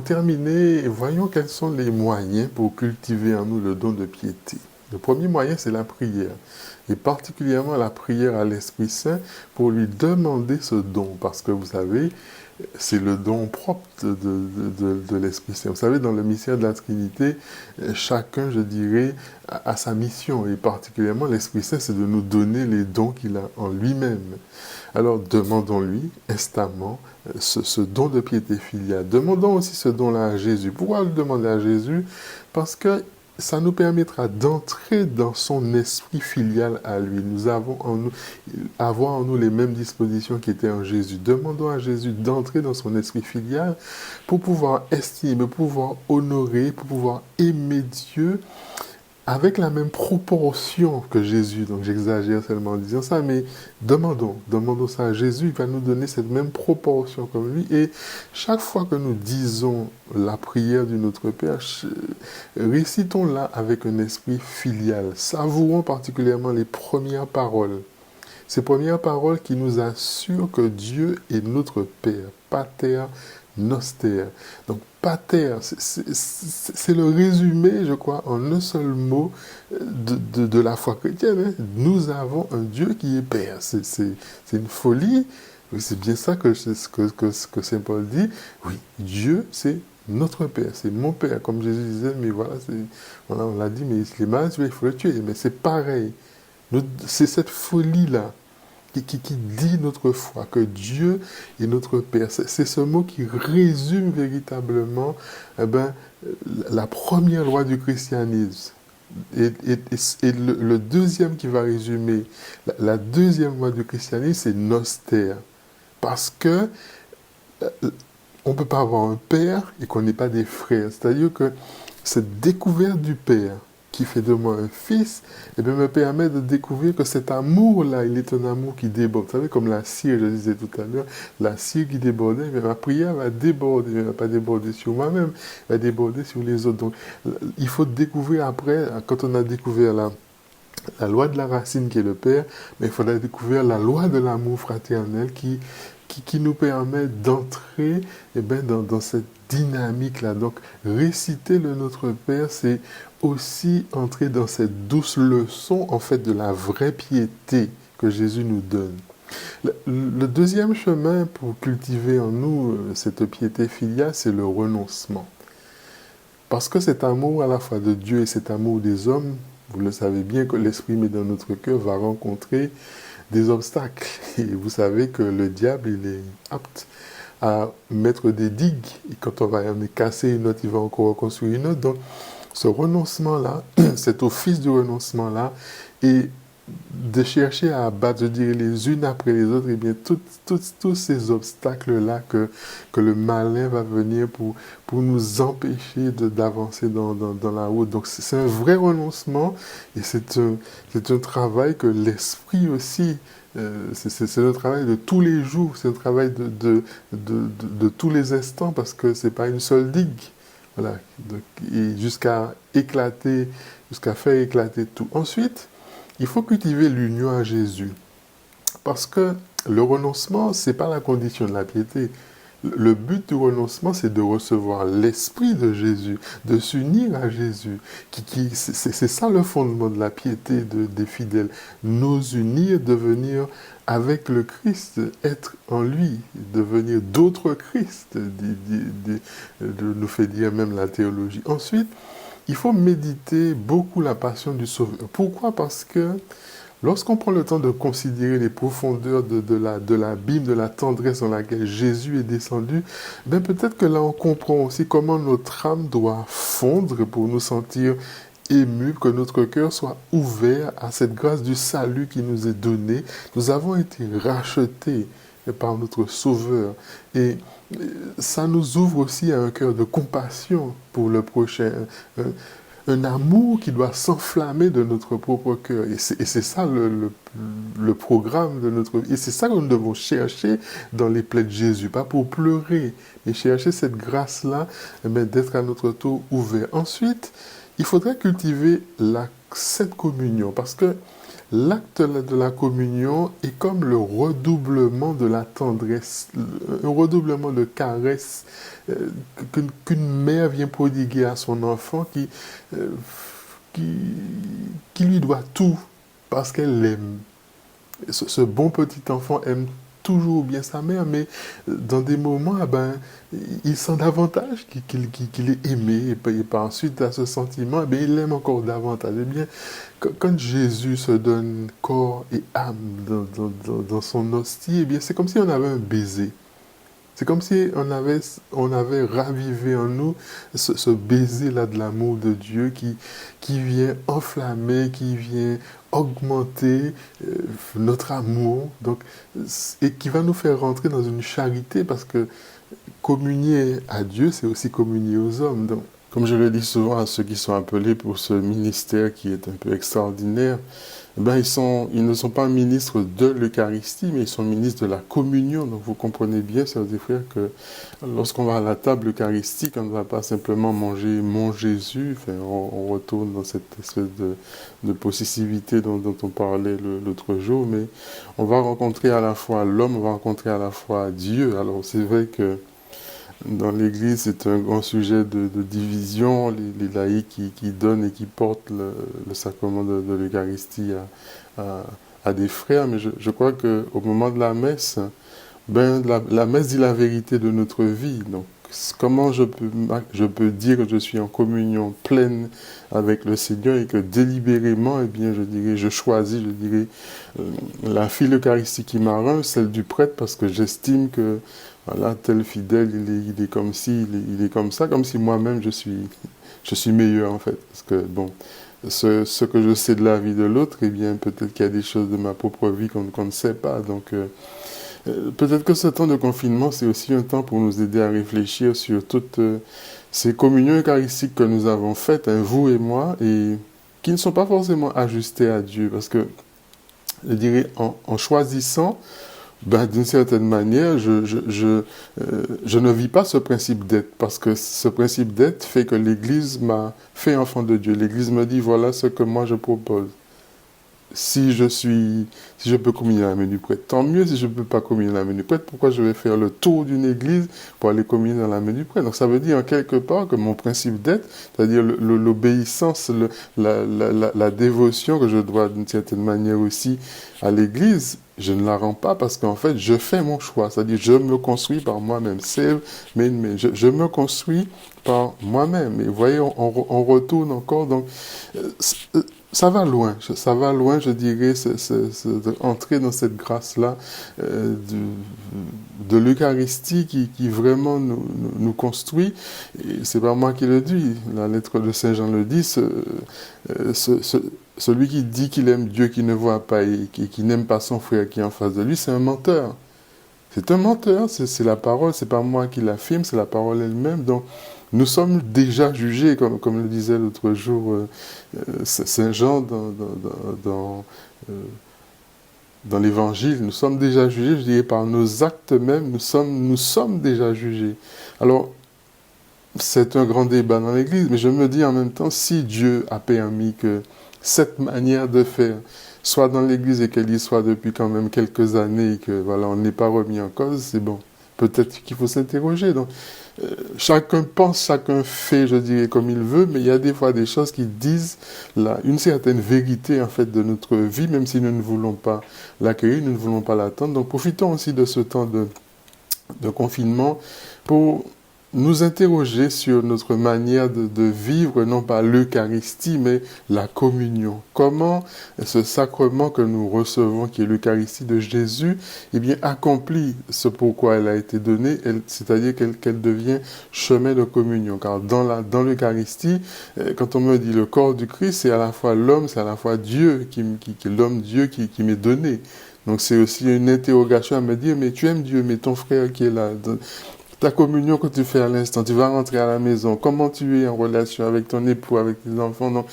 Speaker 1: terminer, voyons quels sont les moyens pour cultiver en nous le don de piété. Le premier moyen, c'est la prière, et particulièrement la prière à l'Esprit Saint pour lui demander ce don, parce que vous savez, c'est le don propre de l'Esprit Saint. Vous savez, dans le mystère de la Trinité, chacun, je dirais, a sa mission, et particulièrement l'Esprit Saint, c'est de nous donner les dons qu'il a en lui-même. Alors, demandons-lui instamment ce don de piété filiale. Demandons aussi ce don-là à Jésus. Pourquoi le demander à Jésus? Parce que ça nous permettra d'entrer dans son esprit filial à lui. Nous avons en nous, avoir en nous les mêmes dispositions qui étaient en Jésus. Demandons à Jésus d'entrer dans son esprit filial pour pouvoir estimer, pour pouvoir honorer, pour pouvoir aimer Dieu avec la même proportion que Jésus. Donc j'exagère seulement en disant ça, mais demandons ça à Jésus, il va nous donner cette même proportion comme lui. Et chaque fois que nous disons la prière du Notre Père, récitons-la avec un esprit filial. Savourons particulièrement les premières paroles. Ces premières paroles qui nous assurent que Dieu est notre Père, Pater Noster. Donc, Pater, c'est le résumé, je crois, en un seul mot de la foi chrétienne. Hein. Nous avons un Dieu qui est Père. C'est une folie. C'est bien ça que Saint Paul dit. Oui, Dieu, c'est notre Père, c'est mon Père. Comme Jésus disait, mais voilà, on l'a dit, mais il est malade, il faut le tuer. Mais c'est pareil. C'est cette folie-là qui dit notre foi, que Dieu est notre Père. C'est ce mot qui résume véritablement la première loi du christianisme. Et le deuxième qui va résumer, la deuxième loi du christianisme, c'est noster. Parce que on ne peut pas avoir un père et qu'on n'ait pas des frères. C'est-à-dire que cette découverte du Père qui fait de moi un fils, me permet de découvrir que cet amour-là, il est un amour qui déborde. Vous savez, comme la cire, je disais tout à l'heure, la cire qui débordait, ma prière va déborder, elle ne va pas déborder sur moi-même, elle va déborder sur les autres. Donc, il faut découvrir après, quand on a découvert la loi de la racine qui est le Père, mais il faudra découvrir la loi de l'amour fraternel qui nous permet d'entrer dans cette dynamique-là. Donc, réciter le Notre Père, c'est aussi entrer dans cette douce leçon, en fait, de la vraie piété que Jésus nous donne. Le deuxième chemin pour cultiver en nous cette piété filiale, c'est le renoncement. Parce que cet amour à la fois de Dieu et cet amour des hommes, vous le savez bien que l'Esprit met dans notre cœur, va rencontrer des obstacles. Et vous savez que le diable, il est apte à mettre des digues. Et quand on va en casser une autre, il va encore reconstruire une autre. Donc, ce renoncement-là, cet office du renoncement-là, et de chercher à abattre, je dirais, les unes après les autres, et bien, tous ces obstacles-là que le malin va venir pour nous empêcher d'avancer dans la route. Donc, c'est un vrai renoncement, et c'est un travail que l'esprit aussi, c'est un travail de tous les jours, c'est un travail de tous les instants, parce que c'est pas une seule digue. Voilà, et jusqu'à faire éclater tout. Ensuite, il faut cultiver l'union à Jésus. Parce que le renoncement, ce n'est pas la condition de la piété. Le but du renoncement, c'est de recevoir l'esprit de Jésus, de s'unir à Jésus. C'est ça le fondement de la piété des fidèles. Nous unir, devenir avec le Christ, être en lui, devenir d'autres Christ, nous fait dire même la théologie. Ensuite, il faut méditer beaucoup la passion du Sauveur. Pourquoi? Parce que lorsqu'on prend le temps de considérer les profondeurs de l'abîme, de la tendresse dans laquelle Jésus est descendu, peut-être que là on comprend aussi comment notre âme doit fondre pour nous sentir émus, que notre cœur soit ouvert à cette grâce du salut qui nous est donnée. Nous avons été rachetés par notre Sauveur. Et ça nous ouvre aussi à un cœur de compassion pour le prochain. un amour qui doit s'enflammer de notre propre cœur. Et c'est ça le programme de notre vie. Et c'est ça que nous devons chercher dans les plaies de Jésus. Pas pour pleurer, mais chercher cette grâce-là, d'être à notre tour ouvert. Ensuite, il faudrait cultiver la Sainte Communion, parce que l'acte de la communion est comme le redoublement de la tendresse, un redoublement de caresse qu'une mère vient prodiguer à son enfant qui lui doit tout parce qu'elle l'aime. Ce bon petit enfant aime toujours bien sa mère, mais dans des moments, il sent davantage qu'il est aimé, et par ensuite à ce sentiment, il l'aime encore davantage. Eh bien, quand Jésus se donne corps et âme dans son hostie, eh bien, c'est comme si on avait un baiser. C'est comme si on avait ravivé en nous ce baiser-là de l'amour de Dieu qui vient enflammer, qui vient augmenter notre amour, donc, et qui va nous faire rentrer dans une charité, parce que communier à Dieu, c'est aussi communier aux hommes. Donc, comme je le dis souvent à ceux qui sont appelés pour ce ministère qui est un peu extraordinaire, ils ne sont pas ministres de l'Eucharistie, mais ils sont ministres de la communion. Donc vous comprenez bien, sœurs et frères, que lorsqu'on va à la table eucharistique, on ne va pas simplement manger mon Jésus. Enfin, on retourne dans cette espèce de possessivité dont on parlait l'autre jour, mais on va rencontrer à la fois l'homme, on va rencontrer à la fois Dieu. Alors c'est vrai que dans l'Église, c'est un grand sujet de division, les laïcs qui donnent et qui portent le sacrement de l'Eucharistie à des frères, mais je crois qu'au moment de la messe, la messe dit la vérité de notre vie. Donc, comment je peux dire que je suis en communion pleine avec le Seigneur et que délibérément, je choisis, la file eucharistique qui m'arrange, celle du prêtre, parce que j'estime que voilà, tel fidèle, il est comme ci, il est comme ça, comme si moi-même je suis meilleur en fait. Parce que bon, ce que je sais de la vie de l'autre, peut-être qu'il y a des choses de ma propre vie qu'on ne sait pas. Donc peut-être que ce temps de confinement, c'est aussi un temps pour nous aider à réfléchir sur toutes ces communions eucharistiques que nous avons faites, vous et moi, et qui ne sont pas forcément ajustées à Dieu. Parce que, je dirais, en choisissant, d'une certaine manière, je ne vis pas ce principe d'être, parce que ce principe d'être fait que l'Église m'a fait enfant de Dieu. L'Église me dit, voilà ce que moi je propose. Si je peux communier à la main du prêtre, tant mieux. Si je ne peux pas communier à la main du prêtre, pourquoi je vais faire le tour d'une église pour aller communier dans la main du prêtre? Donc ça veut dire en quelque part que mon principe d'être, c'est-à-dire l'obéissance, la dévotion que je dois d'une certaine manière aussi à l'église, je ne la rends pas parce qu'en fait, je fais mon choix. C'est-à-dire, je me construis par moi-même. Je me construis par moi-même. Et vous voyez, on retourne encore. Donc, ça va loin, je dirais, entrer dans cette grâce-là de l'Eucharistie qui vraiment nous construit. Et c'est pas moi qui le dis, la lettre de Saint Jean le dit, celui qui dit qu'il aime Dieu, qui ne voit pas et qui n'aime pas son frère qui est en face de lui, c'est un menteur. C'est un menteur, c'est la parole, c'est pas moi qui l'affirme, c'est la parole elle-même. Donc, nous sommes déjà jugés, comme le disait l'autre jour Saint Jean dans l'Évangile. Nous sommes déjà jugés, je dirais, par nos actes même, nous sommes déjà jugés. Alors, c'est un grand débat dans l'Église, mais je me dis en même temps, si Dieu a permis que cette manière de faire soit dans l'Église et qu'elle y soit depuis quand même quelques années et que voilà, on n'est pas remis en cause, c'est bon. Peut-être qu'il faut s'interroger. Donc, chacun pense, chacun fait, je dirais, comme il veut, mais il y a des fois des choses qui disent une certaine vérité, en fait, de notre vie, même si nous ne voulons pas l'accueillir, nous ne voulons pas l'attendre. Donc, profitons aussi de ce temps de confinement pour nous interroger sur notre manière de vivre, non pas l'Eucharistie, mais la communion. Comment ce sacrement que nous recevons, qui est l'Eucharistie de Jésus, accomplit ce pourquoi elle a été donnée, c'est-à-dire qu'elle devient chemin de communion. Car dans l'Eucharistie, quand on me dit le corps du Christ, c'est à la fois l'homme, c'est à la fois Dieu, l'homme Dieu qui m'est donné. Donc c'est aussi une interrogation à me dire, mais tu aimes Dieu, mais ton frère qui est là... ta communion que tu fais à l'instant, tu vas rentrer à la maison, comment tu es en relation avec ton époux, avec tes enfants. Donc,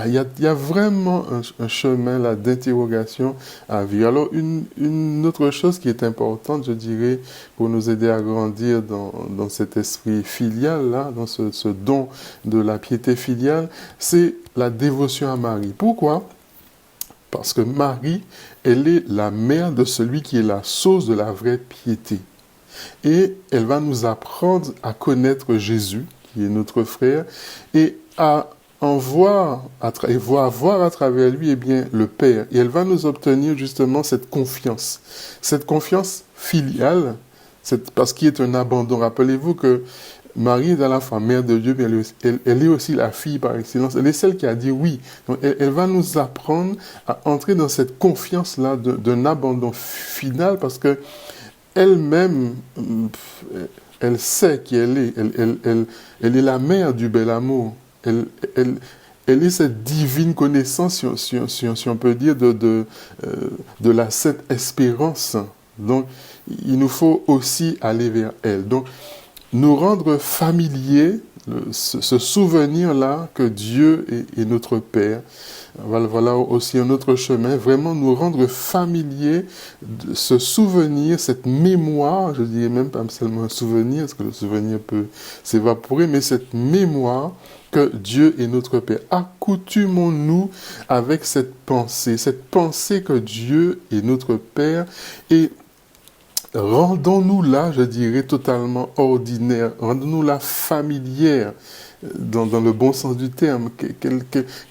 Speaker 1: il y a vraiment un chemin là d'interrogation à vivre. Alors, une autre chose qui est importante, je dirais, pour nous aider à grandir dans cet esprit filial, là, dans ce don de la piété filiale, c'est la dévotion à Marie. Pourquoi ? Parce que Marie, elle est la mère de celui qui est la source de la vraie piété. Et elle va nous apprendre à connaître Jésus, qui est notre frère, et à voir à travers lui eh bien, le Père. Et elle va nous obtenir justement cette confiance filiale, parce qu'il est un abandon. Rappelez-vous que Marie est à la fois mère de Dieu, mais elle est aussi la fille par excellence. Elle est celle qui a dit oui. Donc elle va nous apprendre à entrer dans cette confiance-là d'un abandon final, parce que elle-même, elle sait qui elle est. Elle est la mère du bel amour. Elle est cette divine connaissance, si on peut dire, de la sainte espérance. Donc, il nous faut aussi aller vers elle. Donc, nous rendre familiers, ce souvenir-là que Dieu est notre Père. Voilà aussi un autre chemin, vraiment nous rendre familiers de ce souvenir, cette mémoire, je dirais même pas seulement un souvenir, parce que le souvenir peut s'évaporer, mais cette mémoire que Dieu est notre Père. Accoutumons-nous avec cette pensée que Dieu est notre Père, et rendons-nous-la, je dirais, totalement ordinaire, rendons-nous-la familière, dans le bon sens du terme,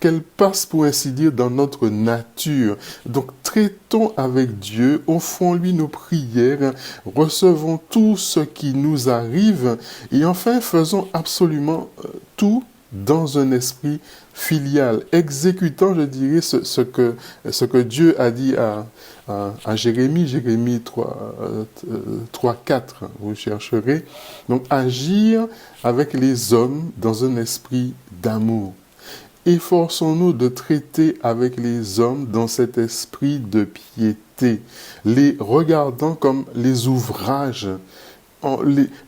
Speaker 1: qu'elle passe, pour ainsi dire, dans notre nature. Donc, traitons avec Dieu, offrons-lui nos prières, recevons tout ce qui nous arrive, et enfin, faisons absolument tout dans un esprit filial, exécutant, je dirais, ce que Dieu a dit à Jérémie 3, 4, vous chercherez. Donc, agir avec les hommes dans un esprit d'amour. Efforçons-nous de traiter avec les hommes dans cet esprit de piété, les regardant comme les ouvrages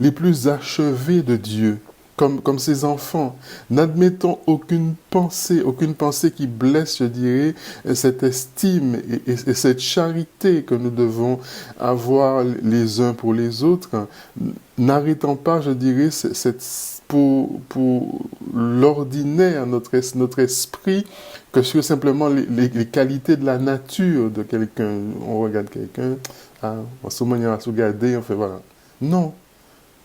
Speaker 1: les plus achevés de Dieu. Comme ces enfants, n'admettons aucune pensée qui blesse, je dirais, cette estime et cette charité que nous devons avoir les uns pour les autres. N'arrêtons pas, je dirais, pour l'ordinaire, notre esprit, que sur simplement les qualités de la nature de quelqu'un. On regarde quelqu'un, on se met à se regarder, on fait voilà. Non.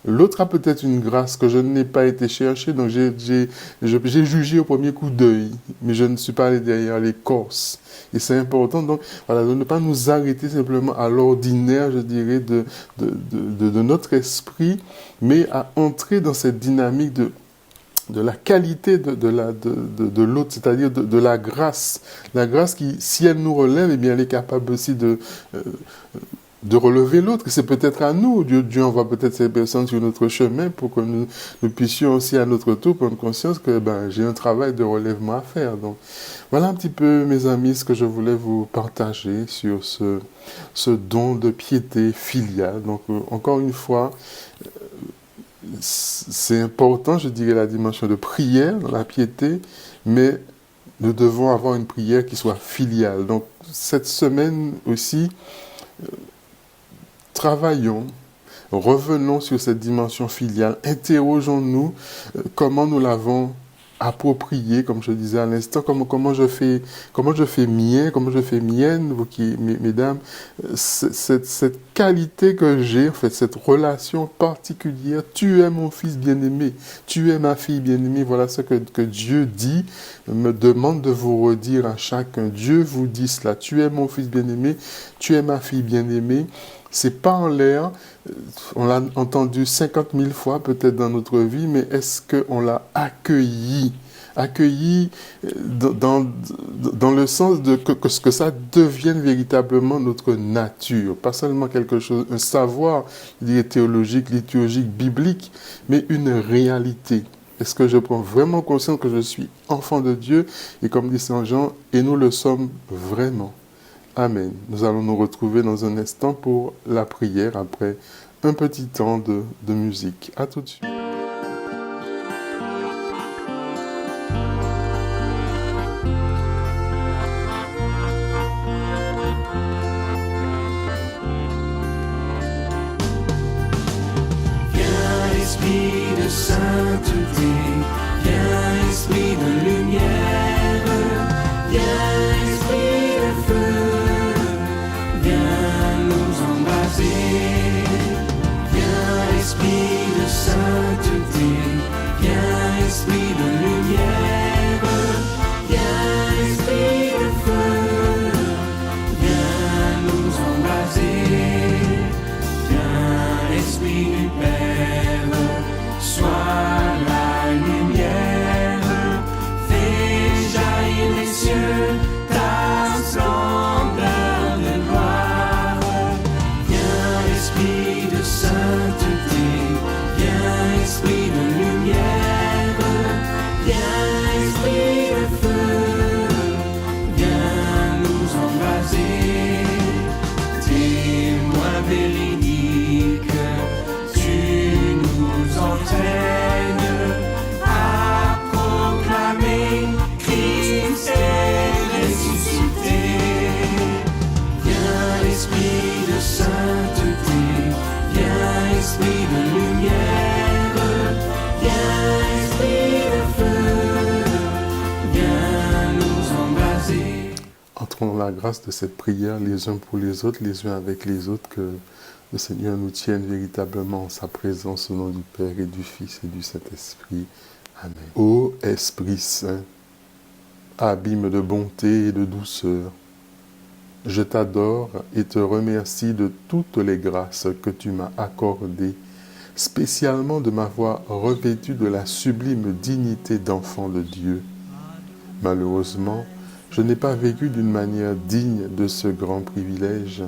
Speaker 1: L'autre a peut-être une grâce que je n'ai pas été chercher, donc j'ai jugé au premier coup d'œil, mais je ne suis pas allé derrière l'écorce. Et c'est important, donc, voilà, de ne pas nous arrêter simplement à l'ordinaire, je dirais, de notre esprit, mais à entrer dans cette dynamique de la qualité de l'autre, c'est-à-dire de la grâce. La grâce qui, si elle nous relève, eh bien, elle est capable aussi de relever l'autre. C'est peut-être à nous. Dieu envoie peut-être ces personnes sur notre chemin pour que nous puissions aussi à notre tour prendre conscience que j'ai un travail de relèvement à faire. Donc, voilà un petit peu, mes amis, ce que je voulais vous partager sur ce don de piété filiale. Donc, encore une fois, c'est important, je dirais, la dimension de prière dans la piété, mais nous devons avoir une prière qui soit filiale. Donc, cette semaine aussi, travaillons, revenons sur cette dimension filiale, interrogeons-nous comment nous l'avons appropriée, comme je disais à l'instant, comment je fais mienne, vous qui, mesdames, cette qualité que j'ai, en fait, cette relation particulière. Tu es mon fils bien-aimé, tu es ma fille bien-aimée. Voilà ce que Dieu dit, me demande de vous redire à chacun. Dieu vous dit cela, tu es mon fils bien-aimé, tu es ma fille bien-aimée. C'est pas en l'air, on l'a entendu 50 000 fois peut-être dans notre vie, mais est-ce qu'on l'a accueilli dans le sens de que ça devienne véritablement notre nature, pas seulement quelque chose, un savoir, je dirais, théologique, liturgique, biblique, mais une réalité. Est-ce que je prends vraiment conscience que je suis enfant de Dieu, et comme dit Saint Jean, et nous le sommes vraiment. Amen. Nous allons nous retrouver dans un instant pour la prière après un petit temps de musique. À tout de suite.
Speaker 4: Esprit de sainteté, viens esprit de lumière, viens esprit de feu, viens nous embraser, viens esprit de sainteté, viens esprit de lumière, viens esprit de feu, viens nous embraser, viens esprit du Père. Sois la lumière, fais jaillir les cieux ta splendeur de gloire. Viens esprit de sainteté, viens esprit de lumière, viens esprit de feu, viens nous embraser. Témoin véridique, tu nous entraînes à proclamer Christ est ressuscité. Viens esprit de sainteté, viens esprit de lumière, viens esprit de feu, viens nous embraser.
Speaker 1: Entrons dans la grâce de cette prière les uns pour les autres, les uns avec les autres, que le Seigneur nous tienne véritablement en sa présence au nom du Père et du Fils et du Saint-Esprit. Amen. Ô Esprit Saint, abîme de bonté et de douceur, je t'adore et te remercie de toutes les grâces que tu m'as accordées, spécialement de m'avoir revêtu de la sublime dignité d'enfant de Dieu. Malheureusement, je n'ai pas vécu d'une manière digne de ce grand privilège.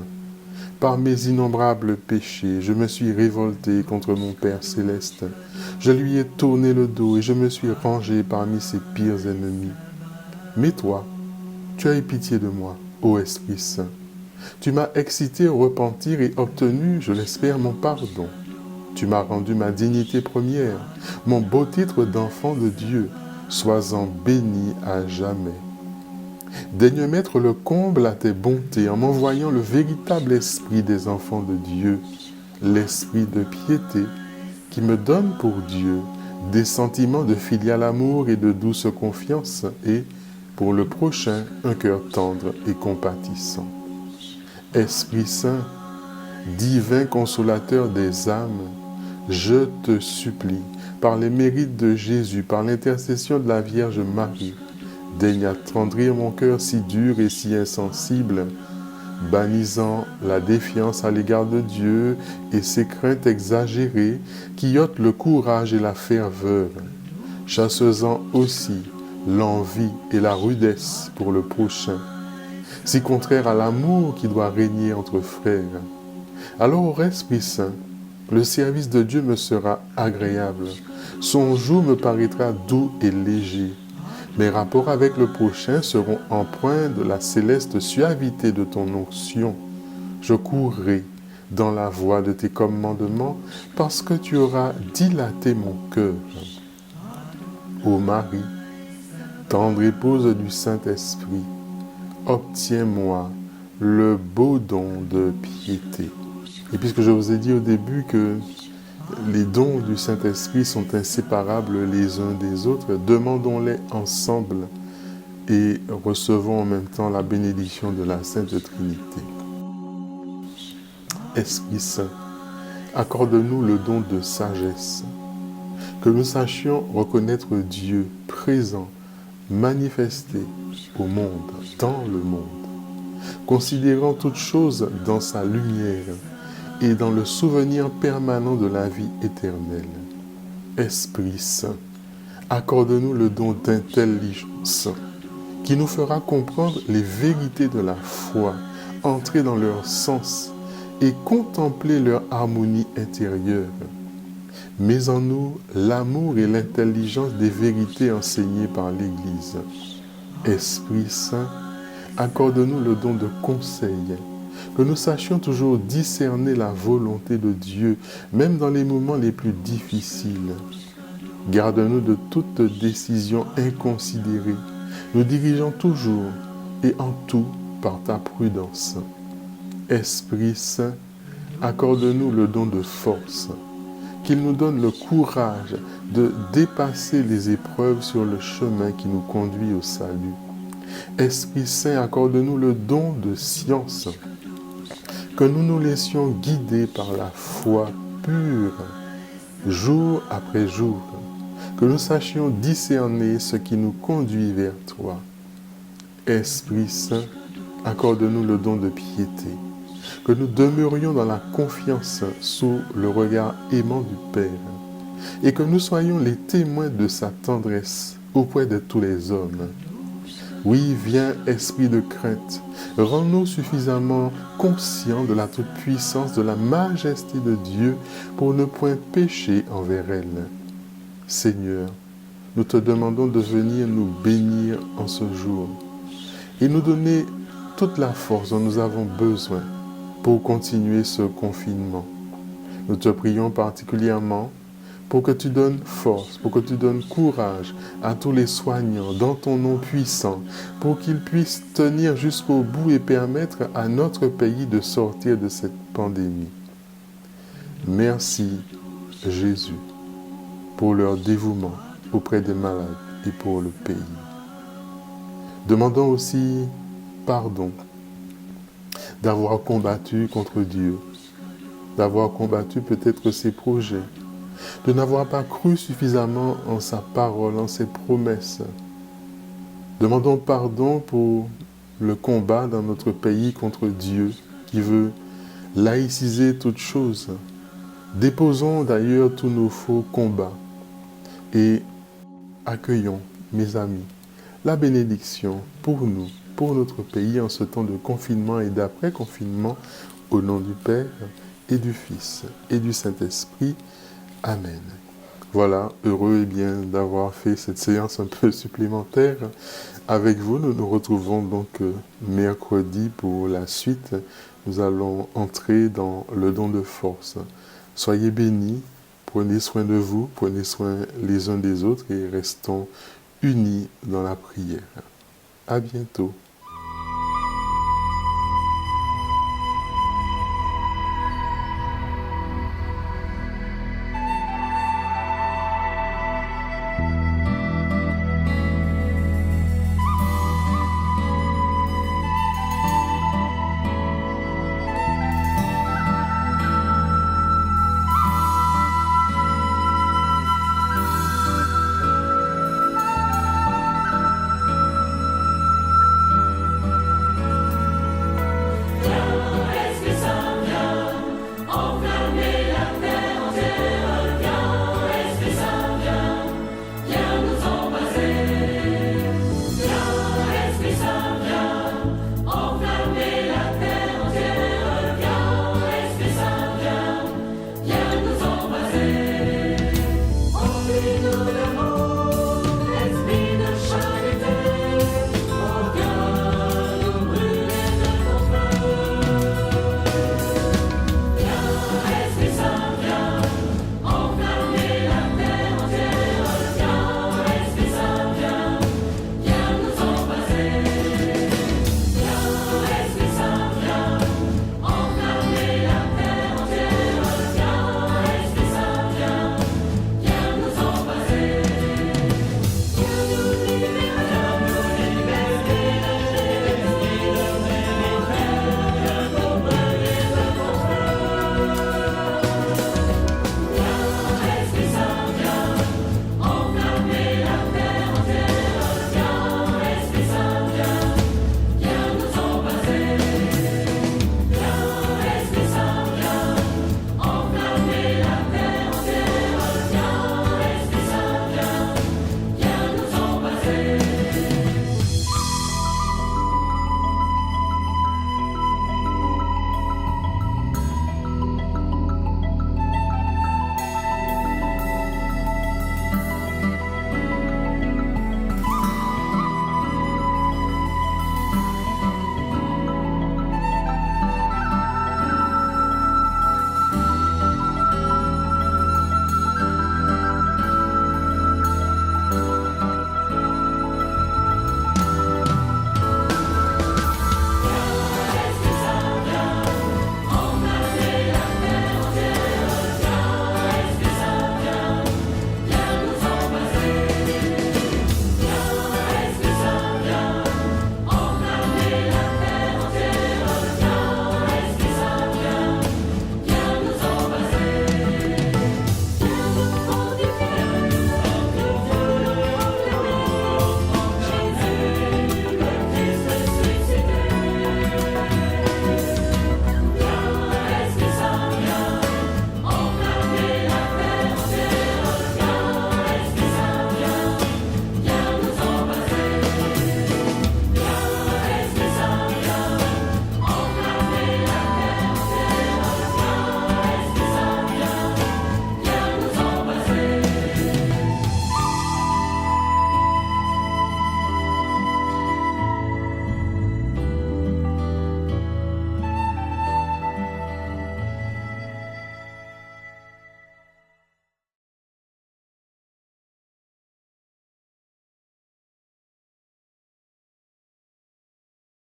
Speaker 1: Par mes innombrables péchés, je me suis révolté contre mon Père céleste. Je lui ai tourné le dos et je me suis rangé parmi ses pires ennemis. Mais toi, tu as eu pitié de moi, ô Esprit Saint. Tu m'as excité au repentir et obtenu, je l'espère, mon pardon. Tu m'as rendu ma dignité première, mon beau titre d'enfant de Dieu. Sois-en béni à jamais. Daigne mettre le comble à tes bontés en m'envoyant le véritable esprit des enfants de Dieu, l'esprit de piété qui me donne pour Dieu des sentiments de filial amour et de douce confiance et, pour le prochain, un cœur tendre et compatissant. Esprit Saint, divin consolateur des âmes, je te supplie, par les mérites de Jésus, par l'intercession de la Vierge Marie, daigne attendrir mon cœur si dur et si insensible, bannissant la défiance à l'égard de Dieu et ses craintes exagérées qui ôtent le courage et la ferveur, chassant aussi l'envie et la rudesse pour le prochain, si contraire à l'amour qui doit régner entre frères. Alors au Esprit Saint, le service de Dieu me sera agréable, son joug me paraîtra doux et léger. Mes rapports avec le prochain seront empreints de la céleste suavité de ton onction. Je courrai dans la voie de tes commandements parce que tu auras dilaté mon cœur. Ô Marie, tendre épouse du Saint-Esprit, obtiens-moi le beau don de piété. Et puisque je vous ai dit au début que les dons du Saint-Esprit sont inséparables les uns des autres, demandons-les ensemble et recevons en même temps la bénédiction de la Sainte Trinité. Esprit Saint, accorde-nous le don de sagesse, que nous sachions reconnaître Dieu présent, manifesté au monde, dans le monde, considérant toutes choses dans sa lumière et dans le souvenir permanent de la vie éternelle. Esprit Saint, accorde-nous le don d'intelligence qui nous fera comprendre les vérités de la foi, entrer dans leur sens et contempler leur harmonie intérieure. Mets en nous l'amour et l'intelligence des vérités enseignées par l'Église. Esprit Saint, accorde-nous le don de conseil que nous sachions toujours discerner la volonté de Dieu, même dans les moments les plus difficiles. Garde-nous de toute décision inconsidérée, nous dirigeons toujours et en tout par ta prudence. Esprit Saint, accorde-nous le don de force, qu'il nous donne le courage de dépasser les épreuves sur le chemin qui nous conduit au salut. Esprit Saint, accorde-nous le don de science, que nous nous laissions guider par la foi pure, jour après jour, que nous sachions discerner ce qui nous conduit vers toi. Esprit Saint, accorde-nous le don de piété, que nous demeurions dans la confiance sous le regard aimant du Père, et que nous soyons les témoins de sa tendresse auprès de tous les hommes. Oui, viens, esprit de crainte, rends-nous suffisamment conscients de la toute-puissance, de la majesté de Dieu pour ne point pécher envers elle. Seigneur, nous te demandons de venir nous bénir en ce jour et nous donner toute la force dont nous avons besoin pour continuer ce confinement. Nous te prions particulièrement pour que tu donnes force, pour que tu donnes courage à tous les soignants dans ton nom puissant, pour qu'ils puissent tenir jusqu'au bout et permettre à notre pays de sortir de cette pandémie. Merci Jésus pour leur dévouement auprès des malades et pour le pays. Demandons aussi pardon d'avoir combattu contre Dieu, d'avoir combattu peut-être ses projets, de n'avoir pas cru suffisamment en sa parole, en ses promesses. Demandons pardon pour le combat dans notre pays contre Dieu qui veut laïciser toutes choses. Déposons d'ailleurs tous nos faux combats et accueillons, mes amis, la bénédiction pour nous, pour notre pays en ce temps de confinement et d'après-confinement, au nom du Père et du Fils et du Saint-Esprit. Amen. Voilà, heureux d'avoir fait cette séance un peu supplémentaire avec vous. Nous nous retrouvons donc mercredi pour la suite. Nous allons entrer dans le don de force. Soyez bénis, prenez soin de vous, prenez soin les uns des autres et restons unis dans la prière. À bientôt.